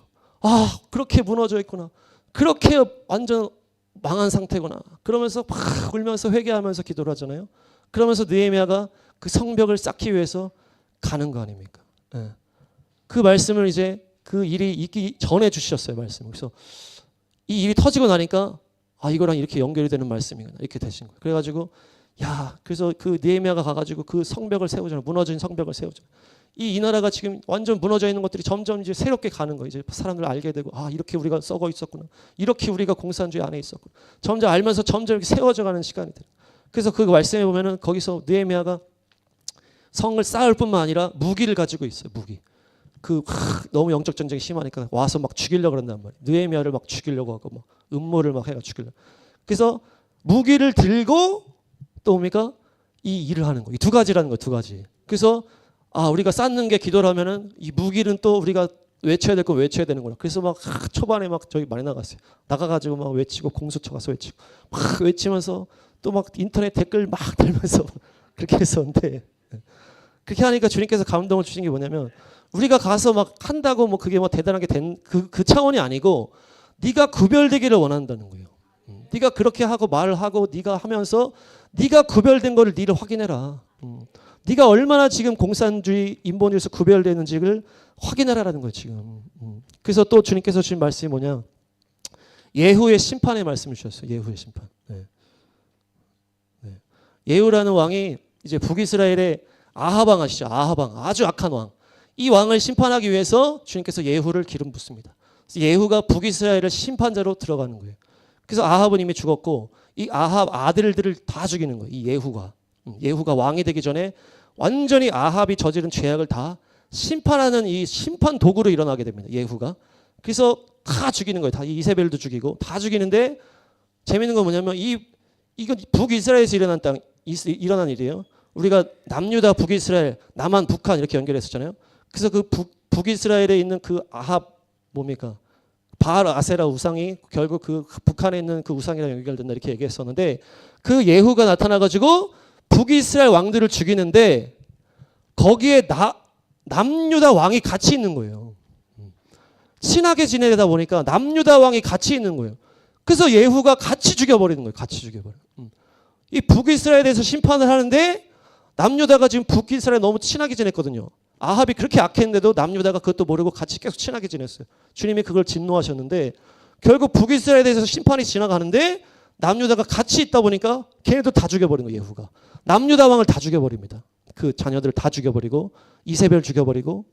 그렇게 무너져 있구나. 그렇게 완전 망한 상태구나. 그러면서 막 울면서 회개하면서 기도를 하잖아요. 그러면서 느헤미야가 그 성벽을 쌓기 위해서 가는 거 아닙니까? 그 말씀을 이제 그 일이 있기 전에 주셨어요. 말씀을. 그래서 이 일이 터지고 나니까 이거랑 이렇게 연결이 되는 말씀이구나. 이렇게 되신 거예요. 그래가지고 그래서 그 느헤미야가 가가지고 그 성벽을 세우잖아요. 무너진 성벽을 세우잖아요. 이 나라가 지금 완전 무너져 있는 것들이 점점 이제 새롭게 가는 거예요. 이제 사람들 알게 되고 이렇게 우리가 썩어 있었구나. 이렇게 우리가 공산주의 안에 있었구나. 점점 알면서 점점 이렇게 세워져 가는 시간이 돼요. 그래서 그 말씀에 보면은 거기서 느헤미야가 성을 쌓을 뿐만 아니라 무기를 가지고 있어요. 무기. 너무 영적 전쟁이 심하니까 와서 막 죽이려고 그런단 말이에요. 느헤미야를 막 죽이려고 하고 막 음모를 막 해가 죽이려고. 그래서 무기를 들고 또 뭡니까? 이 일을 하는 거. 이 두 가지라는 거, 두 가지. 그래서 우리가 쌓는 게 기도를 하면은 이 무기는 또 우리가 외쳐야 될 건 외쳐야 되는 거라. 그래서 막 초반에 막 저기 많이 나갔어요. 나가가지고 막 외치고 공수처 가서 외치고 막 외치면서 또 막 인터넷 댓글 막 달면서 그렇게 했었는데 그렇게 하니까 주님께서 감동을 주신 게 뭐냐면 우리가 가서 막 한다고 뭐 그게 뭐 대단하게 된 그 차원이 아니고 네가 구별되기를 원한다는 거예요. 네가 그렇게 하고 말을 하고 네가 하면서 네가 구별된 거를 네를 확인해라. 네가 얼마나 지금 공산주의 인본주의에서 구별되는지를 확인하라라는 거예요. 지금. 그래서 또 주님께서 주신 말씀이 뭐냐? 예후의 심판의 말씀을 주셨어요. 예후의 심판. 예후라는 왕이 이제 북이스라엘의 아합 왕 아시죠? 아합 왕, 아주 악한 왕. 이 왕을 심판하기 위해서 주님께서 예후를 기름 붓습니다. 그래서 예후가 북이스라엘을 심판자로 들어가는 거예요. 그래서 아합은 이미 죽었고 이 아합 아들들을 다 죽이는 거예요. 이 예후가 왕이 되기 전에 완전히 아합이 저지른 죄악을 다 심판하는 이 심판 도구로 일어나게 됩니다. 예후가. 그래서 다 죽이는 거예요. 다 이세벨도 죽이고 다 죽이는데 재밌는 건 뭐냐면 이건 북이스라엘에서 일어난 일이에요. 우리가 남유다, 북이스라엘, 남한, 북한 이렇게 연결했었잖아요. 그래서 그 북이스라엘에 있는 그 아합 뭡니까? 바알 아세라 우상이 결국 그 북한에 있는 그 우상이랑 연결된다 이렇게 얘기했었는데 그 예후가 나타나가지고 북이스라엘 왕들을 죽이는데 거기에 남유다 왕이 같이 있는 거예요. 친하게 지내다 보니까 남유다 왕이 같이 있는 거예요. 그래서 예후가 같이 죽여버리는 거예요. 같이 죽여버려. 이 북이스라엘에 대해서 심판을 하는데 남유다가 지금 북이스라엘 너무 친하게 지냈거든요. 아합이 그렇게 악했는데도 남유다가 그것도 모르고 같이 계속 친하게 지냈어요. 주님이 그걸 진노하셨는데 결국 북이스라엘에 대해서 심판이 지나가는데 남유다가 같이 있다 보니까 걔네도 다 죽여버린 거예요. 예후가. 남유다 왕을 다 죽여버립니다. 그 자녀들을 다 죽여버리고 이세벨 죽여버리고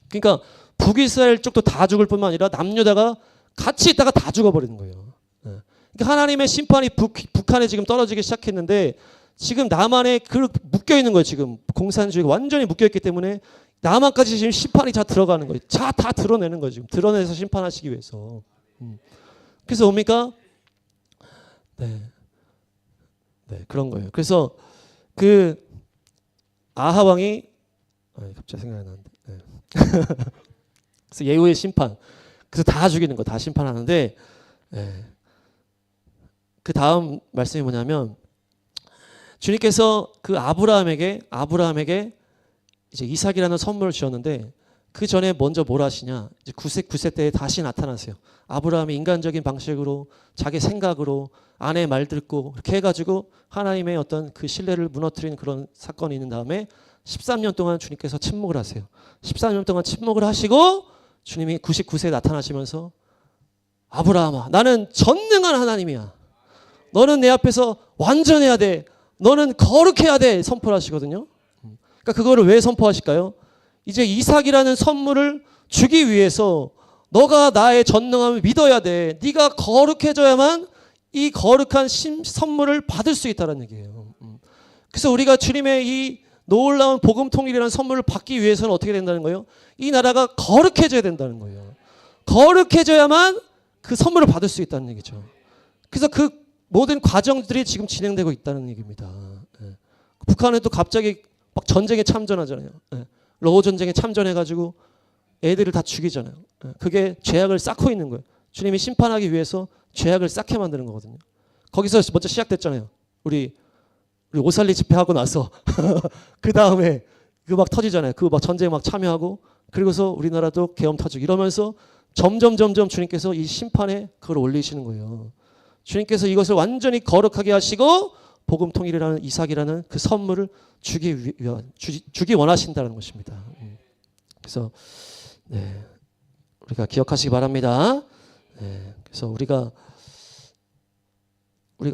그러니까 북이스라엘 쪽도 다 죽을 뿐만 아니라 남유다가 같이 있다가 다 죽어버리는 거예요. 그러니까 하나님의 심판이 북한에 지금 떨어지기 시작했는데 지금 남한에 묶여 있는 거예요. 지금 공산주의가 완전히 묶여 있기 때문에 남한까지 지금 심판이 다 들어가는 거예요. 다 드러내는 거예요. 지금 드러내서 심판하시기 위해서. 그래서 뭡니까? 네, 그런 거예요. 그래서 그 아합 왕이 갑자기 생각이 안 나는데. 네. 그래서 예후의 심판. 그래서 다 죽이는 거, 다 심판하는데 그 다음 말씀이 뭐냐면 주님께서 그 아브라함에게 이제 이삭이라는 선물을 주셨는데 그 전에 먼저 뭘 하시냐? 이제 9세 때에 다시 나타나세요. 아브라함이 인간적인 방식으로 자기 생각으로 아내 말 듣고 이렇게 해가지고 하나님의 어떤 그 신뢰를 무너뜨린 그런 사건이 있는 다음에 13년 동안 주님께서 침묵을 하세요. 13년 동안 침묵을 하시고 주님이 99세에 나타나시면서 아브라함아, 나는 전능한 하나님이야. 너는 내 앞에서 완전해야 돼. 너는 거룩해야 돼. 선포를 하시거든요. 그러니까 그거를 왜 선포하실까요? 이제 이삭이라는 선물을 주기 위해서 너가 나의 전능함을 믿어야 돼. 네가 거룩해져야만 이 거룩한 선물을 받을 수 있다는 얘기예요. 그래서 우리가 주님의 이 놀라운 복음 통일이라는 선물을 받기 위해서는 어떻게 된다는 거예요? 이 나라가 거룩해져야 된다는 거예요. 거룩해져야만 그 선물을 받을 수 있다는 얘기죠. 그래서 그 모든 과정들이 지금 진행되고 있다는 얘기입니다. 북한은 또 갑자기 막 전쟁에 참전하잖아요. 러호 전쟁에 참전해가지고 애들을 다 죽이잖아요. 그게 죄악을 쌓고 있는 거예요. 주님이 심판하기 위해서 죄악을 쌓게 만드는 거거든요. 거기서 먼저 시작됐잖아요. 우리 오살리 집회하고 나서 그 다음에 그 막 터지잖아요. 그 막 전쟁 막 참여하고 그리고서 우리나라도 계엄 터지고 이러면서 점점 주님께서 이 심판에 그걸 올리시는 거예요. 주님께서 이것을 거룩하게 하시고 복음 통일이라는 이삭이라는 그 선물을 주기 원하신다는 것입니다. 그래서 우리가 기억하시기 바랍니다. 그래서 우리가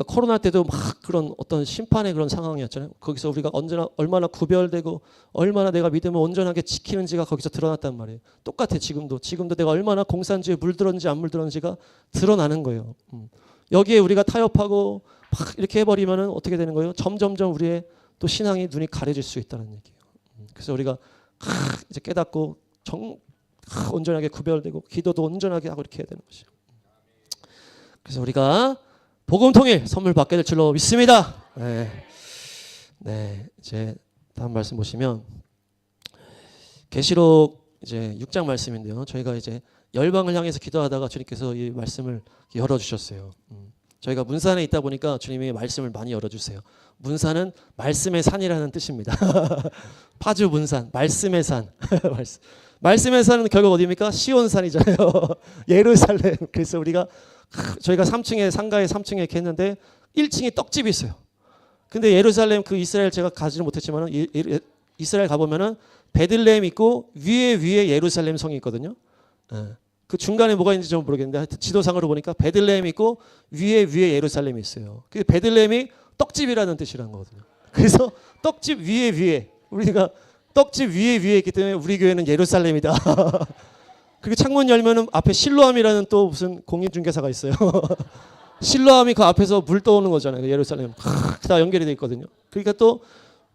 코로나 때도 막 그런 어떤 심판의 그런 상황이었잖아요. 거기서 우리가 언제나 얼마나 구별되고 얼마나 내가 믿음을 온전하게 지키는지가 거기서 드러났단 말이에요. 똑같아. 지금도 내가 얼마나 공산주의에 물들었는지 안 물들었는지가 드러나는 거예요. 여기에 우리가 타협하고 막 이렇게 해버리면은 어떻게 되는 거예요? 점점점 우리의 또 신앙이 눈이 가려질 수 있다는 얘기예요. 그래서 우리가 이제 깨닫고 온전하게 구별되고 기도도 온전하게 하고 이렇게 해야 되는 것이죠. 그래서 우리가 복음 통일 선물 받게 될 줄로 믿습니다. 이제 다음 말씀 보시면 계시록 이제 6장 말씀인데요. 저희가 이제 열방을 향해서 기도하다가 주님께서 이 말씀을 열어주셨어요. 저희가 문산에 있다 보니까 주님이 말씀을 많이 열어주세요. 문산은 말씀의 산이라는 뜻입니다. 파주 문산, 말씀의 산. 말씀의 산은 결국 어디입니까? 시온산이잖아요. 예루살렘. 그래서 저희가 3층에 상가에 3층에 이렇게 했는데 1층에 떡집이 있어요. 근데 예루살렘 그 이스라엘 제가 가지는 못했지만 이스라엘 가보면은 베들레헴 있고 위에 예루살렘 성이 있거든요. 그 중간에 뭐가 있는지 좀 모르겠는데 지도상으로 보니까 베들레헴 있고 위에 예루살렘이 있어요. 그 베들레헴이 떡집이라는 뜻이라는 거거든요. 그래서 떡집 위에 우리가 떡집 위에 있기 때문에 우리 교회는 예루살렘이다. 그리고 창문 열면은 앞에 실로암이라는 또 무슨 공인중개사가 있어요. 실로암이 그 앞에서 물 떠오는 거잖아요. 예루살렘 다 연결이 돼 있거든요. 그러니까 또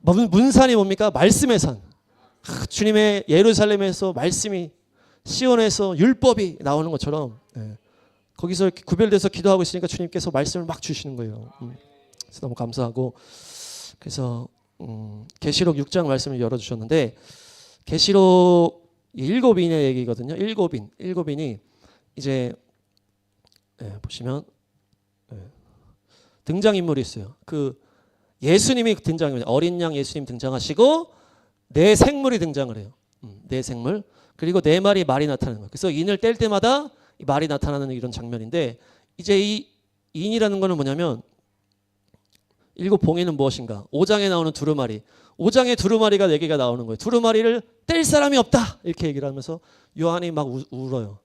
문산이 뭡니까? 말씀의 산. 주님의 예루살렘에서 말씀이, 시온에서 율법이 나오는 것처럼 거기서 이렇게 구별돼서 기도하고 있으니까 주님께서 말씀을 막 주시는 거예요. 그래서 너무 감사하고, 그래서 계시록 6장 말씀을 열어주셨는데, 계시록 7인의 얘기거든요. 7인이 이제 보시면 등장인물이 있어요. 그 예수님이 등장합니다. 어린 양 예수님 등장하시고 네 생물이 등장을 해요. 네 생물. 그리고 네 마리 말이 나타나는 거예요. 그래서 인을 뗄 때마다 이 말이 나타나는 이런 장면인데, 이제 이 인이라는 거는 뭐냐면, 7봉인은 무엇인가? 5장에 나오는 두루마리. 5장에 두루마리가 4개가 나오는 거예요. 두루마리를 뗄 사람이 없다, 이렇게 얘기를 하면서 요한이 막 울어요.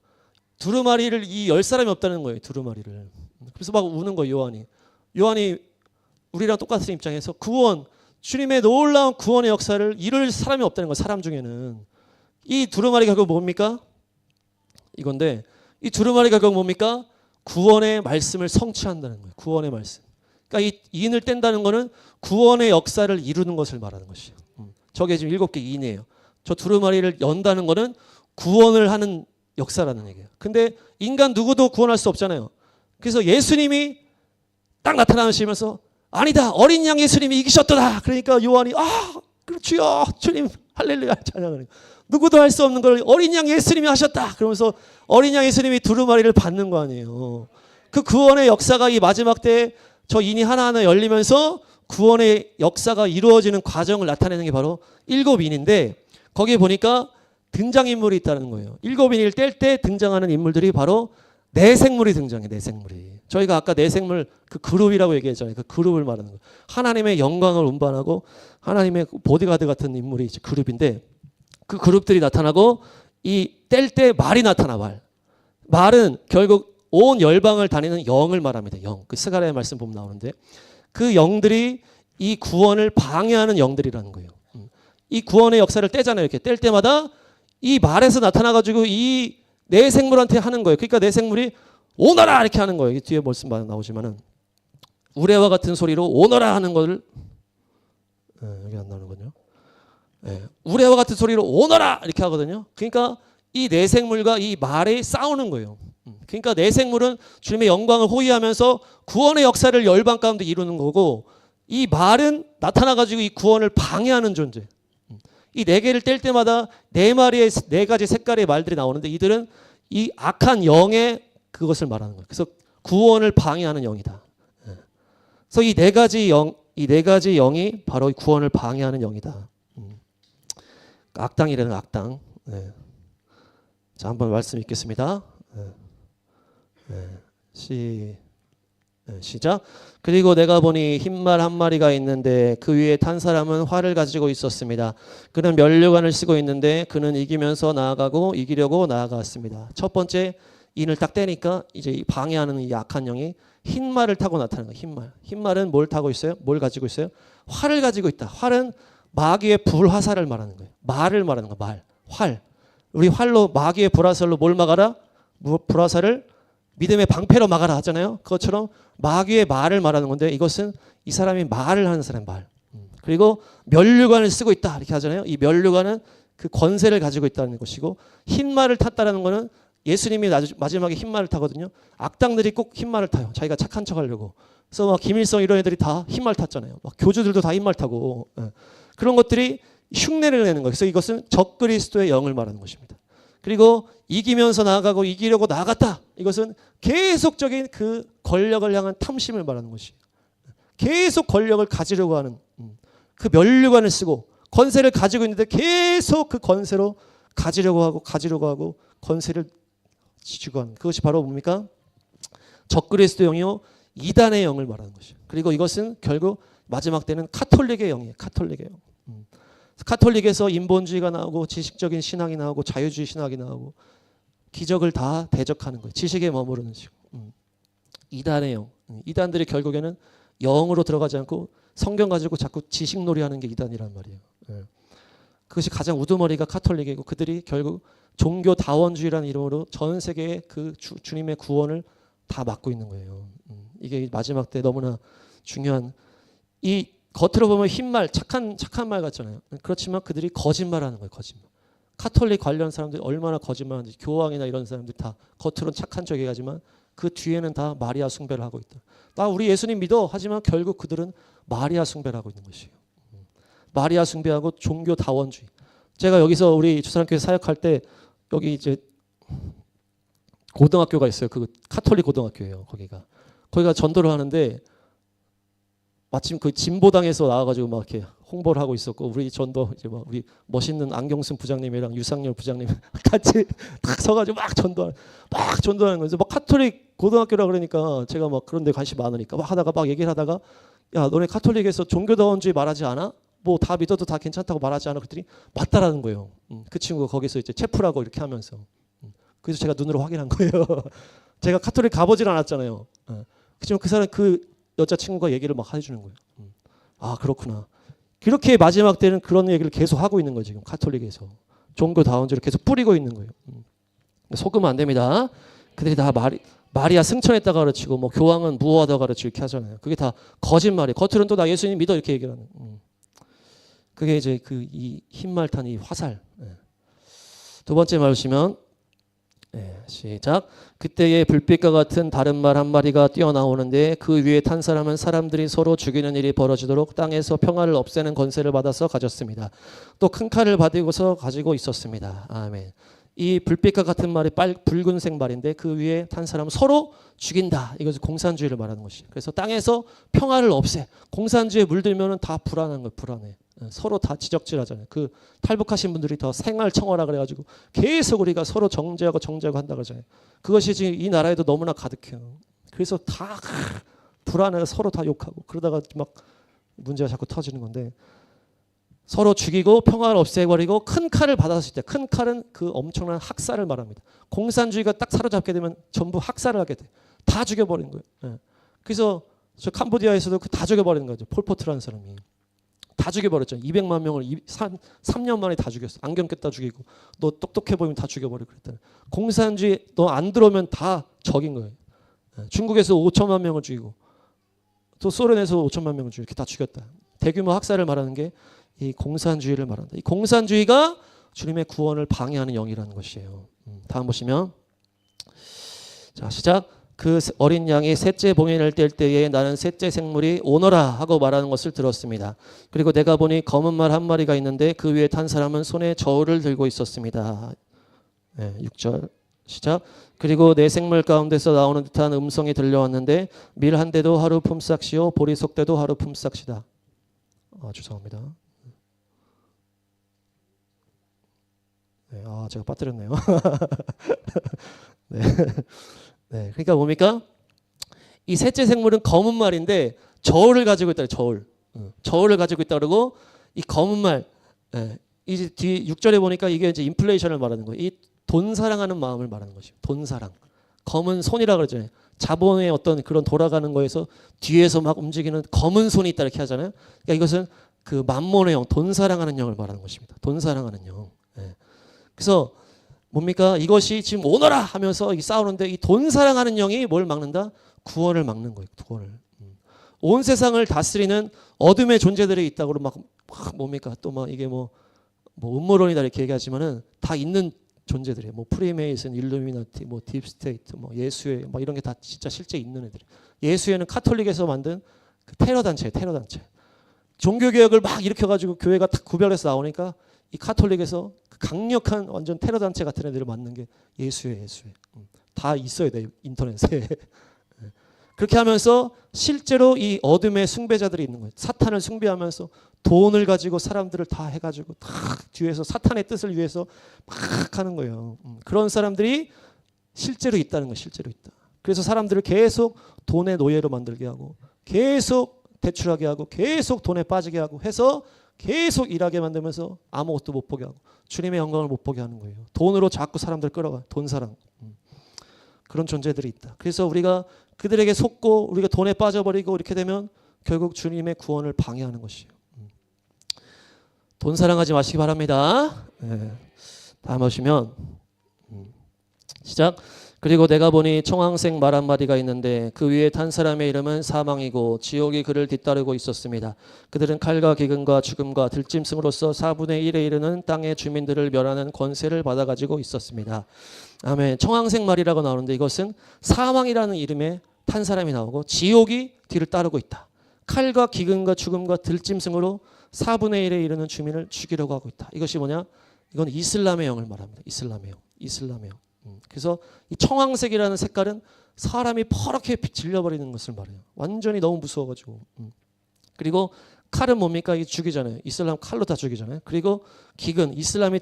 두루마리를 이 10사람이 없다는 거예요. 두루마리를. 그래서 막 우는 거예요. 요한이 우리랑 똑같은 입장에서 구원, 주님의 놀라운 구원의 역사를 이룰 사람이 없다는 거예요. 사람 중에는. 이 두루마리가 결국 뭡니까? 이건데, 이 두루마리가 결국 뭡니까? 구원의 말씀을 성취한다는 거예요. 구원의 말씀. 그러니까 이 인을 뗀다는 거는 구원의 역사를 이루는 것을 말하는 것이에요. 저게 지금 7개 인이에요. 저 두루마리를 연다는 거는 구원을 하는 역사라는 얘기예요. 근데 인간 누구도 구원할 수 없잖아요. 그래서 예수님이 딱 나타나시면서 아니다, 어린 양 예수님이 이기셨도다. 그러니까 요한이 주여 주님 할렐루야 찬양하는 거예요. 누구도 할 수 없는 걸 어린 양 예수님이 하셨다. 그러면서 어린 양 예수님이 두루마리를 받는 거 아니에요. 그 구원의 역사가 이 마지막 때에 저 인이 하나하나 열리면서 구원의 역사가 이루어지는 과정을 나타내는 게 바로 7인인데, 거기에 보니까 등장인물이 있다는 거예요. 7인을 뗄 때 등장하는 인물들이 바로 네 생물이 등장해요. 네 생물이. 저희가 아까 네 생물 그 그룹이라고 얘기했잖아요. 그 그룹을 말하는 거예요. 하나님의 영광을 운반하고 하나님의 보디가드 같은 인물이 그룹인데, 그 그룹들이 나타나고 이 뗄 때 말이 나타나. 말은 결국 온 열방을 다니는 영을 말합니다. 영. 그 스가랴의 말씀 보면 나오는데, 그 영들이 이 구원을 방해하는 영들이라는 거예요. 이 구원의 역사를 떼잖아요. 이렇게 뗄 때마다 이 말에서 나타나가지고 이 네 생물한테 하는 거예요. 그러니까 네 생물이 오너라 이렇게 하는 거예요. 뒤에 말씀 나오지만은 우레와 같은 소리로 오너라 하는 것을 여기 안 나오는군요. 우레와 같은 소리로 오너라 이렇게 하거든요. 그러니까 이 네 생물과 이 말이 싸우는 거예요. 그러니까 네 생물은 주님의 영광을 호위하면서 구원의 역사를 열방 가운데 이루는 거고, 이 말은 나타나가지고 이 구원을 방해하는 존재. 이 네 개를 뗄 때마다 네 마리의 네 가지 색깔의 말들이 나오는데, 이들은 이 악한 영의 그것을 말하는 거예요. 그래서 구원을 방해하는 영이다. 그래서 이 네 가지 영이 바로 구원을 방해하는 영이다. 악당이라는 악당. 자, 한번 말씀 읽겠습니다. 시작. 그리고 내가 보니 흰말 한 마리가 있는데 그 위에 탄 사람은 활을 가지고 있었습니다. 그는 면류관을 쓰고 있는데 그는 이기면서 나아가고 이기려고 나아갔습니다. 첫 번째 인을 딱 떼니까 이제 방해하는 이 악한 영이 흰말을 타고 나타나는 거예요. 흰말은 뭘 타고 있어요? 뭘 가지고 있어요? 활을 가지고 있다. 활은 마귀의 불화살을 말하는 거예요. 말을 말하는 거예요. 말, 활. 우리 활로 마귀의 불화살로 뭘 막아라? 불화살을 믿음의 방패로 막아라 하잖아요. 그것처럼 마귀의 말을 말하는 건데, 이것은 이 사람이 말을 하는 사람 말. 그리고 면류관을 쓰고 있다 이렇게 하잖아요. 이 면류관은 그 권세를 가지고 있다는 것이고, 흰말을 탔다라는 거는 예수님이 마지막에 흰말을 타거든요. 악당들이 꼭 흰말을 타요. 자기가 착한 척하려고. 그래서 막 김일성 이런 애들이 다 흰말 탔잖아요. 막 교주들도 다 흰말 타고. 그런 것들이 흉내를 내는 거예요. 그래서 이것은 적그리스도의 영을 말하는 것입니다. 그리고 이기면서 나아가고 이기려고 나아갔다. 이것은 계속적인 그 권력을 향한 탐심을 말하는 것이에요. 계속 권력을 가지려고 하는 그 면류관을 쓰고 권세를 가지고 있는데 계속 그 권세로 가지려고 하고 권세를 지지고 하는, 그것이 바로 뭡니까? 적그리스도 영이요 이단의 영을 말하는 것이에요. 그리고 이것은 결국 마지막 때는 카톨릭의 영이에요. 카톨릭의 영. 카톨릭에서 인본주의가 나오고 지식적인 신앙이 나오고 자유주의 신학이 나오고 기적을 다 대적하는 거예요. 지식에 머무르는 식으로. 이단의 영. 이단들이 결국에는 영으로 들어가지 않고 성경 가지고 자꾸 지식놀이 하는 게 이단이란 말이에요. 예. 그것이 가장 우두머리가 카톨릭이고 그들이 결국 종교 다원주의라는 이름으로 전 세계의 그 주님의 구원을 다 막고 있는 거예요. 이게 마지막 때 너무나 중요한, 이 겉으로 보면 흰말, 착한 말 같잖아요. 그렇지만 그들이 거짓말하는 거예요. 거짓말. 카톨릭 관련 사람들이 얼마나 거짓말하는지, 교황이나 이런 사람들 다 겉으로는 착한 척이 하지만 그 뒤에는 다 마리아 숭배를 하고 있다. 나 우리 예수님 믿어 하지만 결국 그들은 마리아 숭배를 하고 있는 것이에요. 마리아 숭배하고 종교 다원주의. 제가 여기서 우리 주사랑교회 사역할 때 여기 이제 고등학교가 있어요. 그 카톨릭 고등학교예요. 거기가 전도를 하는데 마침 그 진보당에서 나와가지고 막 이렇게 홍보를 하고 있었고, 우리 전도 이제 막 우리 멋있는 안경순 부장님이랑 유상열 부장님 같이 딱 서가지고 막 전도하는 거죠. 막 카톨릭 고등학교라 그러니까 제가 막 그런 데 관심 많으니까 막 하다가 막 얘기를 하다가, 야 너네 카톨릭에서 종교다원주의 말하지 않아? 뭐 다 믿어도 다 괜찮다고 말하지 않아? 그랬더니 맞다라는 거예요. 그 친구가 거기서 이제 체프라고 이렇게 하면서. 그래서 제가 눈으로 확인한 거예요. 제가 카톨릭 가보질 않았잖아요. 그렇지만 그 사람, 그 여자친구가 얘기를 막 해주는 거예요. 아 그렇구나. 그렇게 마지막 때는 그런 얘기를 계속 하고 있는 거예요. 지금 카톨릭에서 종교다원주의를 계속 뿌리고 있는 거예요. 속으면 안 됩니다. 그들이 다 마리아 승천했다 가르치고 뭐 교황은 무호하다 가르치고 이렇게 하잖아요. 그게 다 거짓말이에요. 겉으로는 또 나 예수님 믿어 이렇게 얘기를 하는. 그게 이제 그 이 흰말 탄 이 화살. 두 번째 말 보시면, 시작. 그때의 불빛과 같은 다른 말 한 마리가 뛰어나오는데 그 위에 탄 사람은 사람들이 서로 죽이는 일이 벌어지도록 땅에서 평화를 없애는 권세를 받아서 가졌습니다. 또 큰 칼을 받고서 가지고 있었습니다. 아멘. 이 불빛과 같은 말이 붉은색 말인데 그 위에 탄 사람은 서로 죽인다. 이것은 공산주의를 말하는 것이에요. 그래서 땅에서 평화를 없애. 공산주의에 물들면 다 불안한 거예요. 불안해. 서로 다 지적질하잖아요. 그 탈북하신 분들이 더 생활청어라 그래가지고 계속 우리가 서로 정죄하고 한다 그러잖아요. 그것이 지금 이 나라에도 너무나 가득해요. 그래서 다 불안해서 서로 다 욕하고 그러다가 막 문제가 자꾸 터지는 건데, 서로 죽이고 평화를 없애버리고 큰 칼을 받았을 때, 큰 칼은 그 엄청난 학살을 말합니다. 공산주의가 딱 사로잡게 되면 전부 학살을 하게 돼. 다 죽여버리는 거예요. 그래서 저 캄보디아에서도 다 죽여버리는 거죠. 폴포트라는 사람이. 다 죽여버렸죠. 200만 명을 3년 만에 다 죽였어. 안경 꼈다 죽이고, 너 똑똑해 보이면 다 죽여버리고 그랬잖아요. 공산주의 너 안 들어오면 다 적인 거예요. 중국에서 5천만 명을 죽이고 또 소련에서 5천만 명을 죽이고 이렇게 다 죽였다. 대규모 학살을 말하는 게 이 공산주의를 말한다. 이 공산주의가 주님의 구원을 방해하는 영이라는 것이에요. 다음 보시면, 자 시작. 그 어린 양이 셋째 봉인을 뗄 때에 나는 셋째 생물이 오너라 하고 말하는 것을 들었습니다. 그리고 내가 보니 검은 말 한 마리가 있는데 그 위에 탄 사람은 손에 저울을 들고 있었습니다. 6절 시작. 그리고 내 생물 가운데서 나오는 듯한 음성이 들려왔는데 밀 한 대도 하루 품삯이요 보리석 대도 하루 품삯이다. 죄송합니다. 제가 빠뜨렸네요. 네, 그러니까 뭡니까? 이 셋째 생물은 검은 말인데 저울을 가지고 있다. 저울을 가지고 있다 그러고, 이 검은 말, 이제 뒤 6절에 보니까 이게 이제 인플레이션을 말하는 거예요. 이 돈 사랑하는 마음을 말하는 것이에요. 돈 사랑. 검은 손이라 그러잖아요. 자본의 어떤 그런 돌아가는 거에서 뒤에서 막 움직이는 검은 손이 있다 이렇게 하잖아요. 그러니까 이것은 그 만몬의 영, 돈 사랑하는 영을 말하는 것입니다. 돈 사랑하는 영. 그래서 뭡니까? 이것이 지금 오너라 하면서 싸우는데, 이 돈 사랑하는 영이 뭘 막는다? 구원을 막는 거예요. 구원을. 온 세상을 다스리는 어둠의 존재들이 있다고 막 뭡니까? 또 막 이게 뭐 음모론이다 이렇게 얘기하지만은 다 있는 존재들이에요. 뭐 프리메이슨, 일루미나티, 뭐 딥스테이트, 뭐 예수회, 막 이런 게 다 진짜 실제 있는 애들이에요. 예수회는 카톨릭에서 만든 그 테러 단체예요. 테러 단체. 종교 개혁을 막 일으켜가지고 교회가 딱 구별해서 나오니까 이 카톨릭에서 강력한 완전 테러 단체 같은 애들을 만든 게 예수회. 다 있어야 돼요, 인터넷에. 그렇게 하면서 실제로 이 어둠의 숭배자들이 있는 거예요. 사탄을 숭배하면서 돈을 가지고 사람들을 다 해가지고 다 뒤에서 사탄의 뜻을 위해서 막 하는 거예요. 그런 사람들이 실제로 있다는 거예요. 실제로 있다. 그래서 사람들을 계속 돈의 노예로 만들게 하고, 계속 대출하게 하고, 계속 돈에 빠지게 하고 해서 계속 일하게 만들면서 아무것도 못 보게 하고 주님의 영광을 못 보게 하는 거예요. 돈으로 자꾸 사람들 끌어가. 돈 사랑. 그런 존재들이 있다. 그래서 우리가 그들에게 속고 우리가 돈에 빠져버리고 이렇게 되면 결국 주님의 구원을 방해하는 것이에요. 돈 사랑하지 마시기 바랍니다. 네. 다음 보시면 시작. 그리고 내가 보니 청황색 말 한마디가 있는데 그 위에 탄 사람의 이름은 사망이고 지옥이 그를 뒤따르고 있었습니다. 그들은 칼과 기근과 죽음과 들짐승으로서 4분의 1에 이르는 땅의 주민들을 멸하는 권세를 받아가지고 있었습니다. 아멘. 청황색 말이라고 나오는데 이것은 사망이라는 이름에 탄 사람이 나오고 지옥이 뒤를 따르고 있다. 칼과 기근과 죽음과 들짐승으로 4분의 1에 이르는 주민을 죽이려고 하고 있다. 이것이 뭐냐? 이건 이슬람의 영을 말합니다. 이슬람의 영. 이슬람의 영. 그래서 이 청황색이라는 색깔은 사람이 퍼렇게 질려버리는 것을 말해요. 완전히 너무 무서워가지고. 그리고 칼은 뭡니까? 이 죽이잖아요. 이슬람 칼로 다 죽이잖아요. 그리고 기근, 이슬람이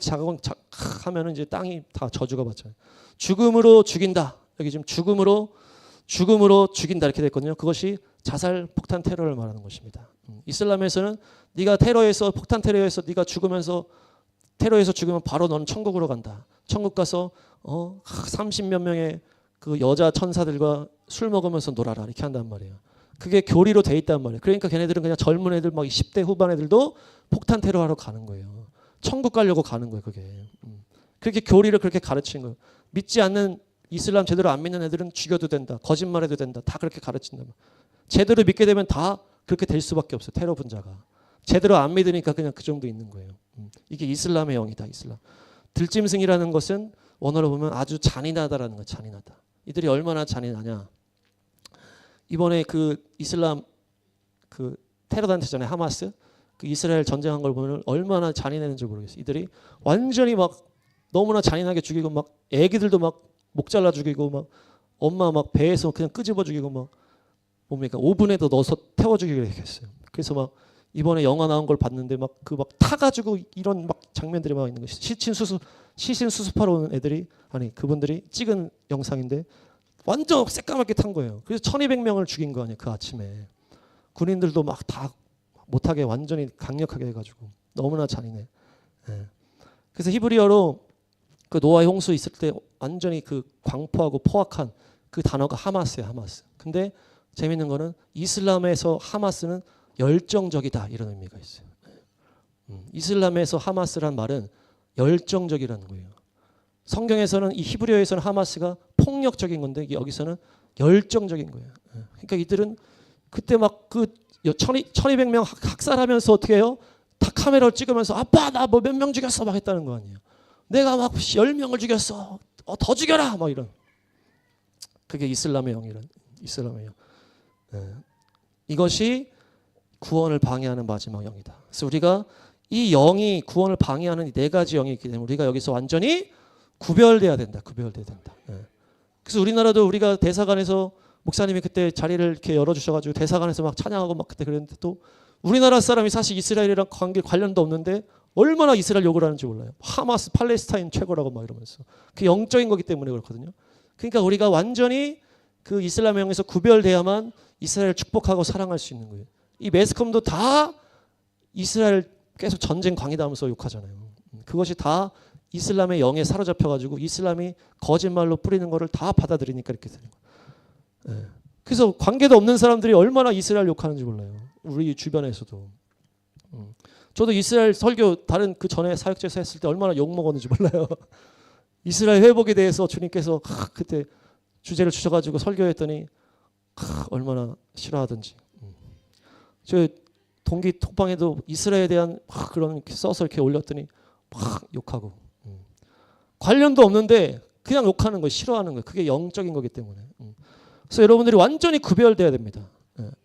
하면은 이제 땅이 다 저주가 받잖아요. 죽음으로 죽인다. 여기 지금 죽음으로 죽인다 이렇게 됐거든요. 그것이 자살 폭탄 테러를 말하는 것입니다. 이슬람에서는 네가 테러에서 폭탄 테러에서 네가 죽으면서 테러에서 죽으면 바로 너는 천국으로 간다. 천국 가서 30몇 명의 그 여자 천사들과 술 먹으면서 놀아라 이렇게 한단 말이에요. 그게 교리로 돼 있단 말이에요. 그러니까 걔네들은 그냥 젊은 애들 막 10대 후반 애들도 폭탄 테러하러 가는 거예요. 천국 가려고 가는 거예요. 그게. 그렇게 교리를 그렇게 가르치는 거예요. 믿지 않는 이슬람 제대로 안 믿는 애들은 죽여도 된다. 거짓말해도 된다. 다 그렇게 가르친다. 제대로 믿게 되면 다 그렇게 될 수밖에 없어요. 테러 분자가. 제대로 안 믿으니까 그냥 그 정도 있는 거예요. 이게 이슬람의 영이다. 이슬람. 들짐승이라는 것은 원어로 보면 아주 잔인하다라는 거예요. 잔인하다. 이들이 얼마나 잔인하냐. 이번에 그 이슬람 그 테러 단체잖아요. 하마스. 그 이스라엘 전쟁한 걸 보면 얼마나 잔인했는지 모르겠어요. 이들이 완전히 막 너무나 잔인하게 죽이고 막 애기들도 막 목 잘라 죽이고 막 엄마 막 배에서 그냥 끄집어 죽이고 막 뭡니까 오븐에도 넣어서 태워 죽이고 이렇게 했어요. 그래서 막 이번에 영화 나온 걸 봤는데 막 그 막 타가지고 이런 막 장면들이 막 있는 거예요. 시신 수습하러 오는 애들이 아니 그분들이 찍은 영상인데 완전 새까맣게 탄 거예요. 그래서 1200명을 죽인 거 아니에요. 그 아침에 군인들도 막 다 못하게 완전히 강력하게 해가지고 너무나 잔인해. 예. 그래서 히브리어로 그 노아의 홍수 있을 때 완전히 그 광포하고 포악한 그 단어가 하마스예요. 하마스. 근데 재밌는 거는 이슬람에서 하마스는 열정적이다 이런 의미가 있어요. 이슬람에서 하마스란 말은 열정적이라는 거예요. 성경에서는 이 히브리어에서는 하마스가 폭력적인 건데 여기서는 열정적인 거예요. 그러니까 이들은 그때 막 그 1200명 학살하면서 어떻게 해요? 다 카메라를 찍으면서 아빠 나 뭐 몇 명 죽였어 막 했다는 거 아니에요. 내가 막 10명을 죽였어. 더 죽여라 막 이런. 그게 이슬람의 영이란 이슬람의 영. 이것이 구원을 방해하는 마지막 영이다. 그래서 우리가 이 영이 구원을 방해하는 이 네 가지 영이 있기 때문에 우리가 여기서 완전히 구별돼야 된다. 구별돼야 된다. 그래서 우리나라도 우리가 대사관에서 목사님이 그때 자리를 이렇게 열어주셔가지고 대사관에서 막 찬양하고 막 그때 그랬는데 또 우리나라 사람이 사실 이스라엘이랑 관련도 없는데 얼마나 이스라엘 욕을 하는지 몰라요. 하마스 팔레스타인 최고라고 막 이러면서 그 영적인 거기 때문에 그렇거든요. 그러니까 우리가 완전히 그 이슬람의 영에서 구별돼야만 이스라엘을 축복하고 사랑할 수 있는 거예요. 이 매스컴도 다 이스라엘 계속 전쟁 광이다 하면서 욕하잖아요. 그것이 다 이슬람의 영에 사로잡혀가지고 이슬람이 거짓말로 뿌리는 거를 다 받아들이니까 이렇게 되는 거예요. 그래서 관계도 없는 사람들이 얼마나 이스라엘 욕하는지 몰라요. 우리 주변에서도. 저도 이스라엘 설교 다른 그 전에 사역제에서 했을 때 얼마나 욕 먹었는지 몰라요. 이스라엘 회복에 대해서 주님께서 그때 주제를 주셔가지고 설교했더니 얼마나 싫어하든지. 저 동기 톡방에도 이스라엘에 대한 그런 써서 이렇게 올렸더니 막 욕하고 관련도 없는데 그냥 욕하는 거 싫어하는 거 그게 영적인 거기 때문에. 그래서 여러분들이 완전히 구별돼야 됩니다.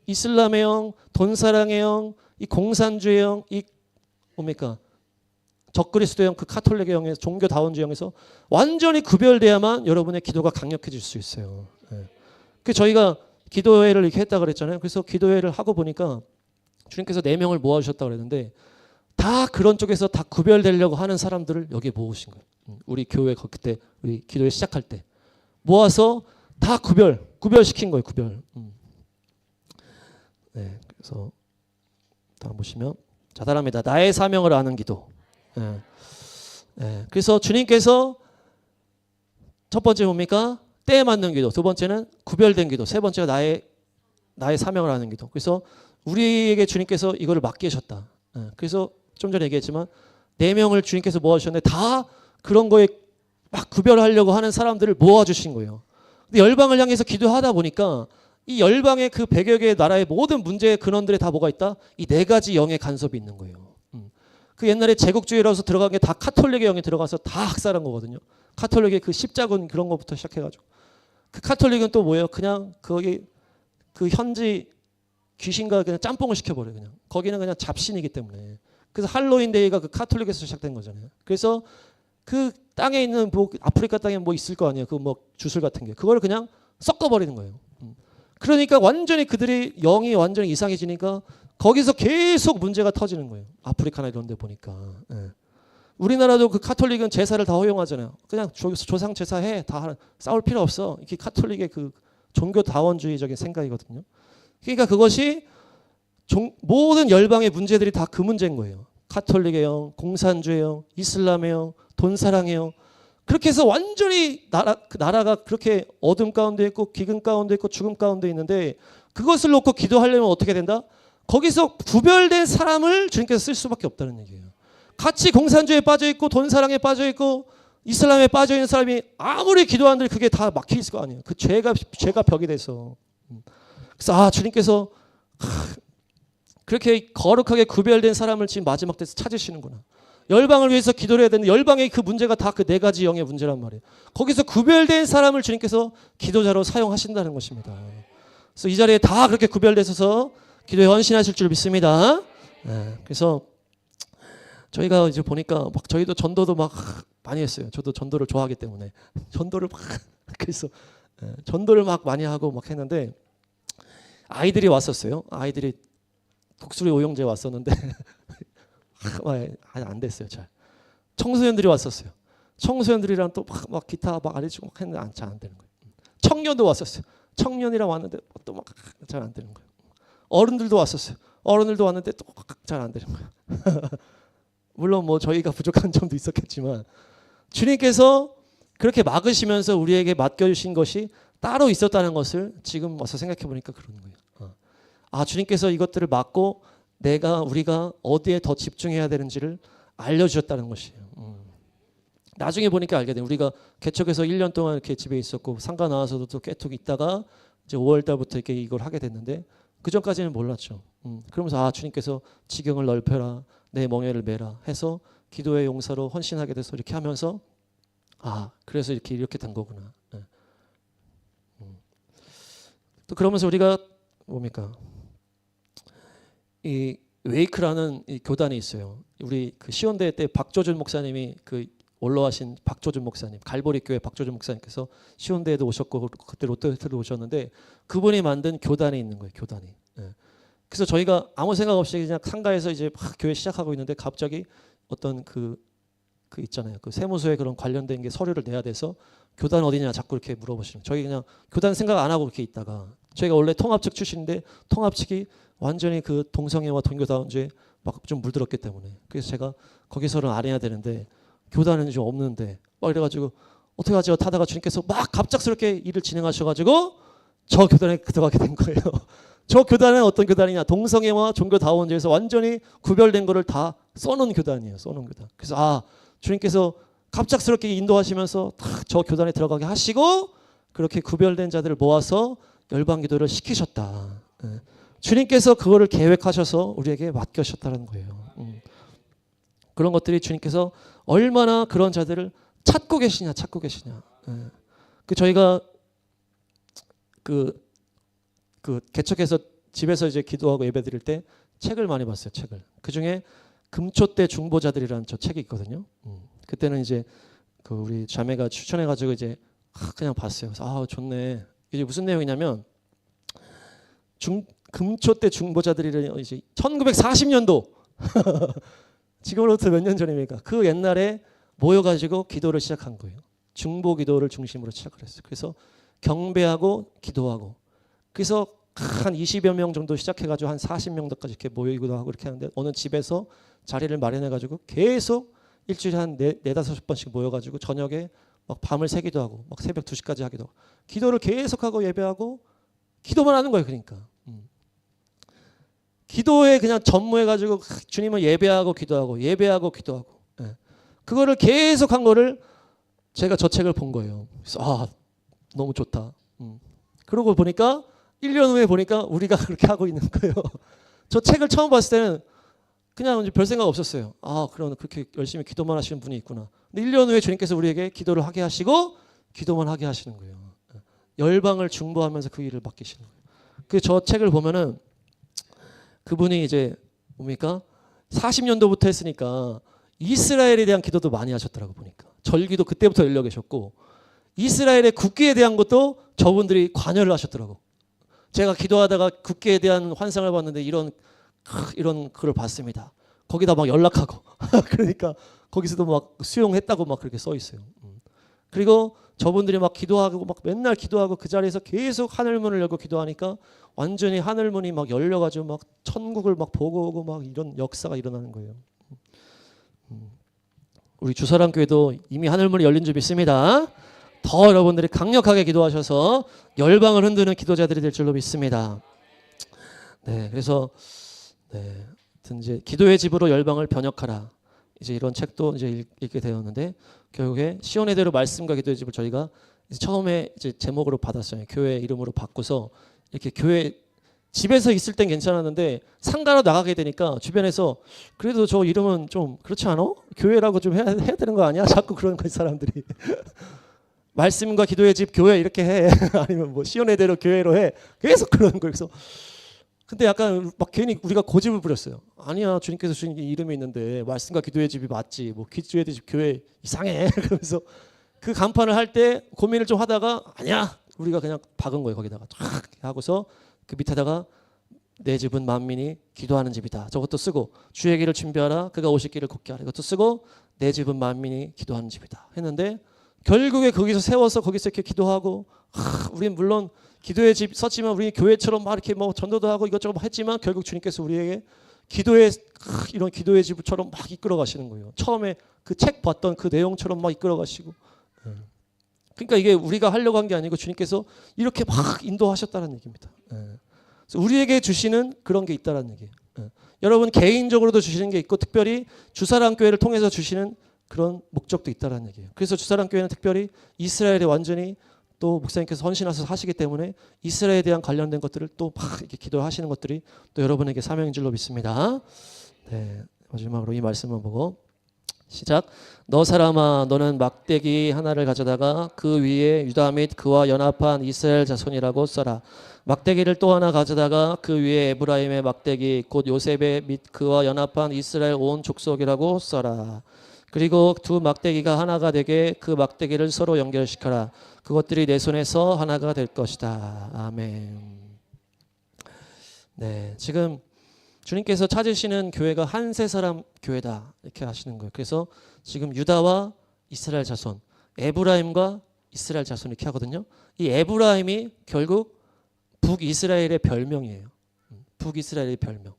이슬람의 영, 돈사랑의 영, 이 공산주의 영, 이 뭡니까? 적그리스도 영, 그 카톨릭의 영에서 종교다원주의 영에서 완전히 구별돼야만 여러분의 기도가 강력해질 수 있어요. 그 저희가 기도회를 이렇게 했다 그랬잖아요. 그래서 기도회를 하고 보니까 주님께서 4명을 모아주셨다고 그랬는데 다 그런 쪽에서 다 구별되려고 하는 사람들을 여기에 모으신 거예요. 우리 교회 그때 우리 기도회 시작할 때 모아서 다 구별시킨 거예요. 구별. 네, 그래서 다음 보시면 자달합니다. 나의 사명을 아는 기도. 그래서 주님께서 첫 번째 뭡니까? 때에 맞는 기도. 두 번째는 구별된 기도. 세 번째가 나의 사명을 아는 기도. 그래서 우리에게 주님께서 이거를 맡기셨다. 그래서 좀 전에 얘기했지만 4명을 주님께서 모아주셨는데 다 그런 거에 막 구별하려고 하는 사람들을 모아주신 거예요. 근데 열방을 향해서 기도하다 보니까 이 열방의 그 100여 개의 나라의 모든 문제의 근원들에 다 뭐가 있다? 이 4가지 영의 간섭이 있는 거예요. 그 옛날에 제국주의라서 들어간 게 다 카톨릭의 영이 들어가서 다 학살한 거거든요. 카톨릭의 그 십자군 그런 것부터 시작해가지고 그 카톨릭은 또 뭐예요? 그냥 거기 그 현지 귀신과 그냥 짬뽕을 시켜버려요. 그냥 거기는 그냥 잡신이기 때문에. 그래서 할로윈 데이가 그 카톨릭에서 시작된 거잖아요. 그래서 그 땅에 있는 뭐 아프리카 땅에 뭐 있을 거 아니에요. 그 뭐 주술 같은 게 그걸 그냥 섞어버리는 거예요. 그러니까 완전히 그들이 영이 완전히 이상해지니까 거기서 계속 문제가 터지는 거예요. 아프리카나 이런 데 보니까. 예. 우리나라도 그 카톨릭은 제사를 다 허용하잖아요. 그냥 조상 제사해. 다 싸울 필요 없어. 이게 카톨릭의 그 종교다원주의적인 생각이거든요. 그러니까 그것이 모든 열방의 문제들이 다 그 문제인 거예요. 카톨릭의 영, 공산주의 영, 이슬람의 영, 돈사랑의 영. 그렇게 해서 완전히 나라가 그렇게 어둠 가운데 있고 기근 가운데 있고 죽음 가운데 있는데 그것을 놓고 기도하려면 어떻게 된다? 거기서 구별된 사람을 주님께서 쓸 수밖에 없다는 얘기예요. 같이 공산주의에 빠져 있고 돈사랑에 빠져 있고 이슬람에 빠져 있는 사람이 아무리 기도하는데 그게 다 막혀 있을 거 아니에요. 그 죄가 벽이 돼서. 그래서 주님께서 그렇게 거룩하게 구별된 사람을 지금 마지막 때에서 찾으시는구나. 열방을 위해서 기도를 해야 되는데 열방의 그 문제가 다 그 4가지 영의 문제란 말이에요. 거기서 구별된 사람을 주님께서 기도자로 사용하신다는 것입니다. 그래서 이 자리에 다 그렇게 구별되셔서 기도에 헌신하실 줄 믿습니다. 그래서 저희가 이제 보니까 막 저희도 전도도 막 많이 했어요. 저도 전도를 좋아하기 때문에 전도를 막 그래서 전도를 막 많이 하고 막 했는데 아이들이 왔었어요. 아이들이 독수리 오영제 왔었는데 안 됐어요. 잘. 청소년들이 왔었어요. 청소년들이랑 또 막 기타 막 알려주고 막 했는데 잘 안 되는 거예요. 청년도 왔었어요. 청년이랑 왔는데 또 막 잘 안 되는 거예요. 어른들도 왔었어요. 어른들도 왔는데 또 잘 안 되는 거예요. 물론 뭐 저희가 부족한 점도 있었겠지만 주님께서 그렇게 막으시면서 우리에게 맡겨주신 것이 따로 있었다는 것을 지금 와서 생각해 보니까 그러는 거예요. 주님께서 이것들을 막고 우리가 어디에 더 집중해야 되는지를 알려주셨다는 것이에요. 나중에 보니까 알게 돼요. 우리가 개척해서 1년 동안 이렇게 집에 있었고 상가 나와서도 또 깨톡 있다가 이제 5월 달부터 이렇게 이걸 하게 됐는데 그 전까지는 몰랐죠. 그러면서 주님께서 지경을 넓혀라, 내 멍에를 메라 해서 기도의 용사로 헌신하게 돼서 이렇게 하면서 그래서 이렇게 된 거구나. 또 그러면서 우리가 뭡니까? 이 웨이크라는 이 교단이 있어요. 우리 그 시온대 때 박조준 목사님이 그 올라와신 박조준 목사님, 갈보리 교회 박조준 목사님께서 시온대에도 오셨고 그때 롯데호텔도 오셨는데 그분이 만든 교단이 있는 거예요. 교단이. 그래서 저희가 아무 생각 없이 그냥 상가에서 이제 막 교회 시작하고 있는데 갑자기 어떤 그 있잖아요. 그 세무서에 그런 관련된 게 서류를 내야 돼서 교단 어디냐 자꾸 이렇게 물어보시는. 저희 그냥 교단 생각 안 하고 이렇게 있다가 저희가 원래 통합 측 출신인데 통합 측이 완전히 그 동성애와 동교다운주에 막 좀 물들었기 때문에 그래서 제가 거기서는 안 해야 되는데 교단은 좀 없는데 막 이래가지고 어떻게 하죠? 타다가 주님께서 막 갑작스럽게 일을 진행하셔가지고 저 교단에 들어가게 된 거예요. 저 교단은 어떤 교단이냐? 동성애와 종교다원주에서 완전히 구별된 거를 다 써놓은 교단이에요. 써놓은 교단. 그래서 주님께서 갑작스럽게 인도하시면서 저 교단에 들어가게 하시고 그렇게 구별된 자들을 모아서 열방 기도를 시키셨다. 주님께서 그거를 계획하셔서 우리에게 맡겨셨다는 거예요. 그런 것들이 주님께서 얼마나 그런 자들을 찾고 계시냐. 저희가 그 개척해서 집에서 이제 기도하고 예배드릴 때 책을 많이 봤어요. 책을. 그 중에 금초대 중보자들이라는 저 책이 있거든요. 그때는 이제 그 우리 자매가 추천해가지고 이제 그냥 봤어요. 그래서 좋네. 이게 무슨 내용이냐면 금초대 중보자들이라는 이제 1940년도 지금으로부터 몇 년 전입니까? 그 옛날에 모여가지고 기도를 시작한 거예요. 중보 기도를 중심으로 시작을 했어요. 그래서 경배하고 기도하고 그래서 한 20여 명 정도 시작해가지고 한 40명도까지 이렇게 모이기도 하고 이렇게 하는데 어느 집에서 자리를 마련해가지고 계속 일주일에 한 4-5번씩 모여가지고 저녁에 막 밤을 새기도 하고 막 새벽 2시까지 하기도 하고 기도를 계속하고 예배하고 기도만 하는 거예요. 그러니까 기도에 그냥 전무해가지고 주님을 예배하고 기도하고 예배하고 기도하고 예. 그거를 계속 한 거를 제가 저 책을 본 거예요. 그래서 너무 좋다. 그러고 보니까 1년 후에 보니까 우리가 그렇게 하고 있는 거예요. 저 책을 처음 봤을 때는 그냥 이제 별 생각 없었어요. 그럼 그렇게 열심히 기도만 하시는 분이 있구나. 근데 1년 후에 주님께서 우리에게 기도를 하게 하시고 기도만 하게 하시는 거예요. 열방을 중보하면서 그 일을 맡기시는 거예요. 그 저 책을 보면은 그분이 이제 뭡니까? 40년도부터 했으니까 이스라엘에 대한 기도도 많이 하셨더라고 보니까. 절기도 그때부터 열려 계셨고 이스라엘의 국기에 대한 것도 저분들이 관여를 하셨더라고. 제가 기도하다가 국기에 대한 환상을 봤는데 이런 글을 봤습니다. 거기다 막 연락하고 그러니까 거기서도 막 수용했다고 막 그렇게 써 있어요. 그리고 저분들이 막 기도하고 막 맨날 기도하고 그 자리에서 계속 하늘문을 열고 기도하니까 완전히 하늘문이 막 열려가지고 막 천국을 막 보고 오고 막 이런 역사가 일어나는 거예요. 우리 주사랑교회도 이미 하늘문이 열린 줄 믿습니다. 더 여러분들이 강력하게 기도하셔서 열방을 흔드는 기도자들이 될 줄로 믿습니다. 네, 그래서 이제 기도의 집으로 열방을 변혁하라. 이제 이런 책도 이제 읽게 되었는데 결국에 시온의 대로 말씀과 기도의 집을 저희가 이제 처음에 이제 제목으로 받았어요. 교회 이름으로 바꿔서 이렇게 교회 집에서 있을 땐 괜찮았는데 상가로 나가게 되니까 주변에서 그래도 저 이름은 좀 그렇지 않아? 교회라고 좀 해야 되는 거 아니야? 자꾸 그러는 거예요 사람들이. 말씀과 기도의 집 교회 이렇게 해. 아니면 뭐 시온의 대로 교회로 해. 계속 그러는 거예요. 그래서 근데 약간 막 괜히 우리가 고집을 부렸어요. 아니야 주님께서 주신 이름이 있는데 말씀과 기도의 집이 맞지. 뭐 기도의 집 교회 이상해. 그러면서 그 간판을 할 때 고민을 좀 하다가 아니야 우리가 그냥 박은 거예요. 거기다가 쫙 하고서 그 밑에다가 내 집은 만민이 기도하는 집이다. 저것도 쓰고 주의 길을 준비하라. 그가 오실 길을 걷게 하라. 이것도 쓰고 내 집은 만민이 기도하는 집이다. 했는데 결국에 거기서 세워서 거기서 이렇게 기도하고 우리는 물론 기도의 집 썼지만 우리 교회처럼 막 이렇게 뭐 전도도 하고 이것저것 했지만 결국 주님께서 우리에게 기도의 이런 기도의 집처럼 막 이끌어 가시는 거예요. 처음에 그 책 봤던 그 내용처럼 막 이끌어 가시고. 그러니까 이게 우리가 하려고 한 게 아니고 주님께서 이렇게 막 인도하셨다는 얘기입니다. 그래서 우리에게 주시는 그런 게 있다는 얘기예요. 여러분 개인적으로도 주시는 게 있고 특별히 주사랑교회를 통해서 주시는 그런 목적도 있다는 얘기예요. 그래서 주사랑교회는 특별히 이스라엘에 완전히 또 목사님께서 헌신하셔서 하시기 때문에 이스라엘에 대한 관련된 것들을 또 막 이렇게 기도하시는 것들이 또 여러분에게 사명인 줄로 믿습니다. 네, 마지막으로 이 말씀만 보고 시작. 너 사람아 너는 막대기 하나를 가져다가 그 위에 유다 및 그와 연합한 이스라엘 자손이라고 써라. 막대기를 또 하나 가져다가 그 위에 에브라임의 막대기 곧 요셉의 및 그와 연합한 이스라엘 온 족속이라고 써라. 그리고 두 막대기가 하나가 되게 그 막대기를 서로 연결시켜라. 그것들이 내 손에서 하나가 될 것이다. 아멘. 네, 지금 주님께서 찾으시는 교회가 한 세 사람 교회다 이렇게 하시는 거예요. 그래서 지금 유다와 이스라엘 자손, 에브라임과 이스라엘 자손 이렇게 하거든요. 이 에브라임이 결국 북이스라엘의 별명이에요. 북이스라엘의 별명.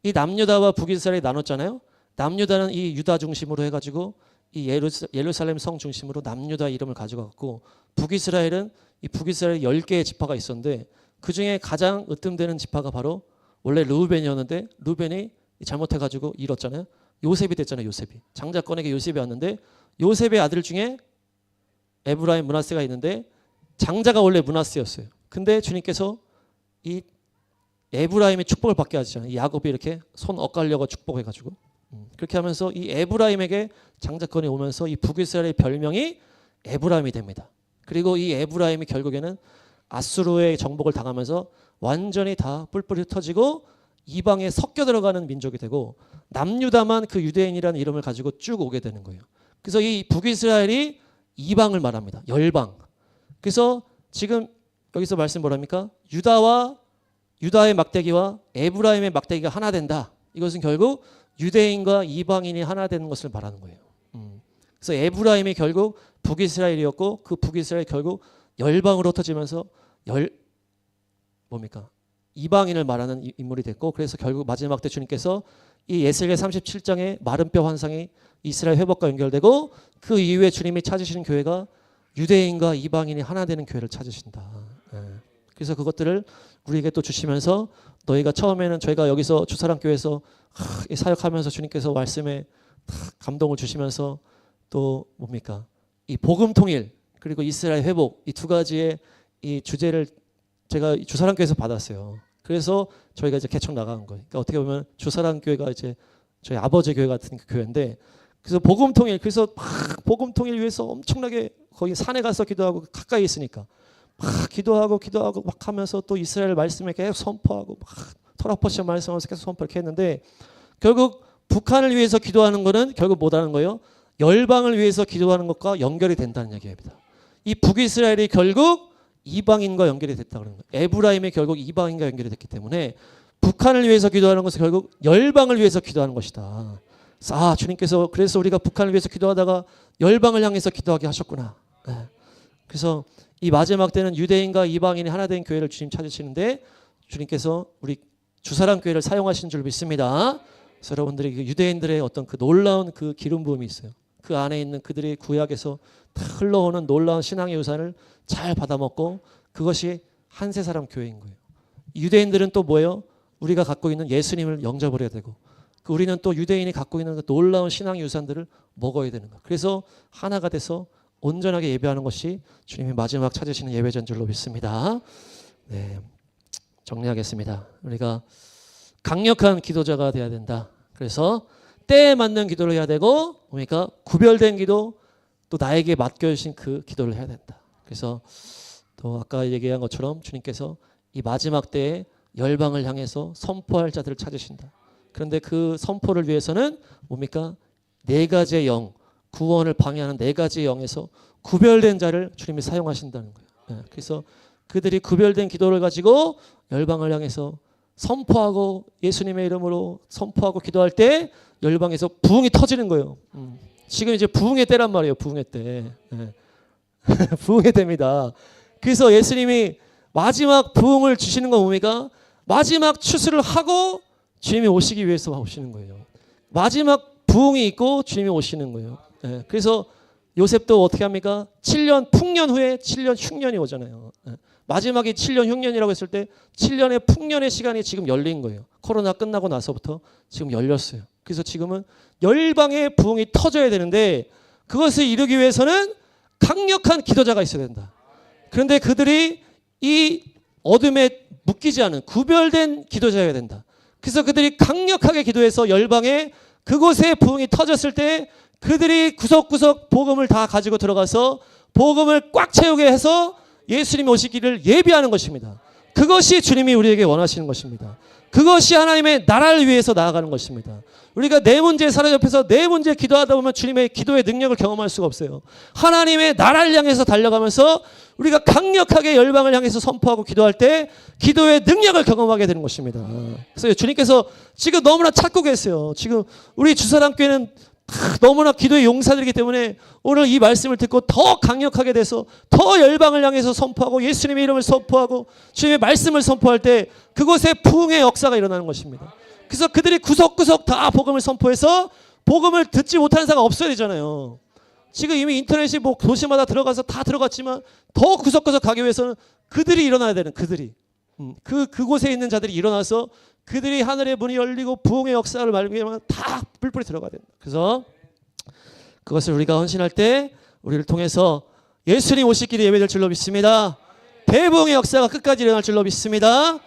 이 남유다와 북이스라엘이 나눴잖아요. 남유다는 이 유다 중심으로 해가지고 이 예루살렘 성 중심으로 남유다 이름을 가져갔고 북이스라엘은 이 북이스라엘 10개의 지파가 있었는데 그 중에 가장 으뜸되는 지파가 바로 원래 르우벤이었는데 르우벤이 잘못해가지고 잃었잖아요. 요셉이 됐잖아요. 요셉이. 장자권에게 요셉이 왔는데 요셉의 아들 중에 에브라임 므낫세가 있는데 장자가 원래 므낫세였어요. 근데 주님께서 이 에브라임의 축복을 받게 하시잖아요. 이 야곱이 이렇게 손 엇갈려가 축복해가지고 그렇게 하면서 이 에브라임에게 장자권이 오면서 이 북이스라엘의 별명이 에브라임이 됩니다. 그리고 이 에브라임이 결국에는 아수르의 정복을 당하면서 완전히 다 뿔뿔이 흩어지고 이방에 섞여 들어가는 민족이 되고 남유다만 그 유대인이라는 이름을 가지고 쭉 오게 되는 거예요. 그래서 이 북이스라엘이 이방을 말합니다. 열방. 그래서 지금 여기서 말씀 뭐랍니까? 유다의 막대기와 에브라임의 막대기가 하나 된다. 이것은 결국 유대인과 이방인이 하나 되는 것을 말하는 거예요. 그래서 에브라임이 결국 북이스라엘이었고 그 북이스라엘이 결국 열방으로 흩어지면서 이방인을 말하는 인물이 됐고 그래서 결국 마지막 때 주님께서 이 에스겔 37장의 마른 뼈 환상이 이스라엘 회복과 연결되고 그 이후에 주님이 찾으시는 교회가 유대인과 이방인이 하나 되는 교회를 찾으신다. 그래서 그것들을 우리에게 또 주시면서 너희가 처음에는 저희가 여기서 주사랑교회에서 이 사역하면서 주님께서 말씀에 감동을 주시면서 또 뭡니까? 이 복음 통일 그리고 이스라엘 회복 이 두 가지의 이 주제를 제가 주사랑교회에서 받았어요. 그래서 저희가 이제 개척 나간 거예요. 그러니까 어떻게 보면 주사랑교회가 이제 저희 아버지 교회 같은 교회인데 그래서 복음 통일 그래서 막 복음 통일 위해서 엄청나게 거기 산에 가서 기도하고 가까이 있으니까 막 기도하고 막 하면서 또 이스라엘 말씀을 계속 선포하고 막 토라포시 말씀하면서 계속 선포 이렇게 했는데 결국 북한을 위해서 기도하는 거는 결국 뭐라는 거예요? 열방을 위해서 기도하는 것과 연결이 된다는 얘기입니다. 이 북이스라엘이 결국 이방인과 연결이 됐다 그러는 거예요. 에브라임이 결국 이방인과 연결이 됐기 때문에 북한을 위해서 기도하는 것은 결국 열방을 위해서 기도하는 것이다. 주님께서 그래서 우리가 북한을 위해서 기도하다가 열방을 향해서 기도하게 하셨구나. 네. 그래서 이 마지막 때는 유대인과 이방인이 하나 된 교회를 주님 찾으시는데 주님께서 우리 주사랑 교회를 사용하신 줄 믿습니다. 그래서 여러분들이 그 유대인들의 어떤 그 놀라운 그 기름 부음이 있어요. 그 안에 있는 그들의 구약에서 다 흘러오는 놀라운 신앙의 유산을 잘 받아먹고 그것이 한세 사람 교회인 거예요. 유대인들은 또 뭐예요? 우리가 갖고 있는 예수님을 영접을 해야 되고 우리는 또 유대인이 갖고 있는 그 놀라운 신앙의 유산들을 먹어야 되는 거예요. 그래서 하나가 돼서 온전하게 예배하는 것이 주님이 마지막 찾으시는 예배전 줄로 믿습니다. 네, 정리하겠습니다. 우리가 강력한 기도자가 돼야 된다. 그래서 때에 맞는 기도를 해야 되고 그러니까 구별된 기도 또 나에게 맡겨주신 그 기도를 해야 된다. 그래서 또 아까 얘기한 것처럼 주님께서 이 마지막 때에 열방을 향해서 선포할 자들을 찾으신다. 그런데 그 선포를 위해서는 뭡니까? 네 가지의 영, 구원을 방해하는 네 가지의 영에서 구별된 자를 주님이 사용하신다는 거예요. 네, 그래서 그들이 구별된 기도를 가지고 열방을 향해서 선포하고 예수님의 이름으로 선포하고 기도할 때 열방에서 부흥이 터지는 거예요. 지금 이제 부흥의 때란 말이에요. 부흥의 때. 네. 부흥의 때입니다. 그래서 예수님이 마지막 부흥을 주시는 건 뭡니까? 마지막 추수를 하고 주님이 오시기 위해서 오시는 거예요. 마지막 부흥이 있고 주님이 오시는 거예요. 네. 그래서 요셉도 어떻게 합니까? 7년 풍년 후에 7년 흉년이 오잖아요. 네. 마지막이 7년 흉년이라고 했을 때 7년의 풍년의 시간이 지금 열린 거예요. 코로나 끝나고 나서부터 지금 열렸어요. 그래서 지금은 열방의 부흥이 터져야 되는데 그것을 이루기 위해서는 강력한 기도자가 있어야 된다. 그런데 그들이 이 어둠에 묶이지 않은 구별된 기도자여야 된다. 그래서 그들이 강력하게 기도해서 열방에 그곳에 부흥이 터졌을 때 그들이 구석구석 복음을 다 가지고 들어가서 복음을 꽉 채우게 해서 예수님이 오시기를 예비하는 것입니다. 그것이 주님이 우리에게 원하시는 것입니다. 그것이 하나님의 나라를 위해서 나아가는 것입니다. 우리가 내 문제에 사로잡혀서 내 문제에 기도하다 보면 주님의 기도의 능력을 경험할 수가 없어요. 하나님의 나라를 향해서 달려가면서 우리가 강력하게 열방을 향해서 선포하고 기도할 때 기도의 능력을 경험하게 되는 것입니다. 그래서 주님께서 지금 너무나 찾고 계세요. 지금 우리 주사랑교회는 너무나 기도의 용사들이기 때문에 오늘 이 말씀을 듣고 더 강력하게 돼서 더 열방을 향해서 선포하고 예수님의 이름을 선포하고 주님의 말씀을 선포할 때 그곳에 부흥의 역사가 일어나는 것입니다. 그래서 그들이 구석구석 다 복음을 선포해서 복음을 듣지 못하는 사람이 없어야 되잖아요. 지금 이미 인터넷이 뭐 도시마다 들어가서 다 들어갔지만 더 구석구석 가기 위해서는 그들이 일어나야 되는 그들이 그곳에 있는 자들이 일어나서 그들이 하늘의 문이 열리고 부흥의 역사를 말미암아 다 뿔뿔이 들어가야 된다. 그래서 그것을 우리가 헌신할 때 우리를 통해서 예수님 오실 길이 예배될 줄로 믿습니다. 대부흥의 역사가 끝까지 일어날 줄로 믿습니다.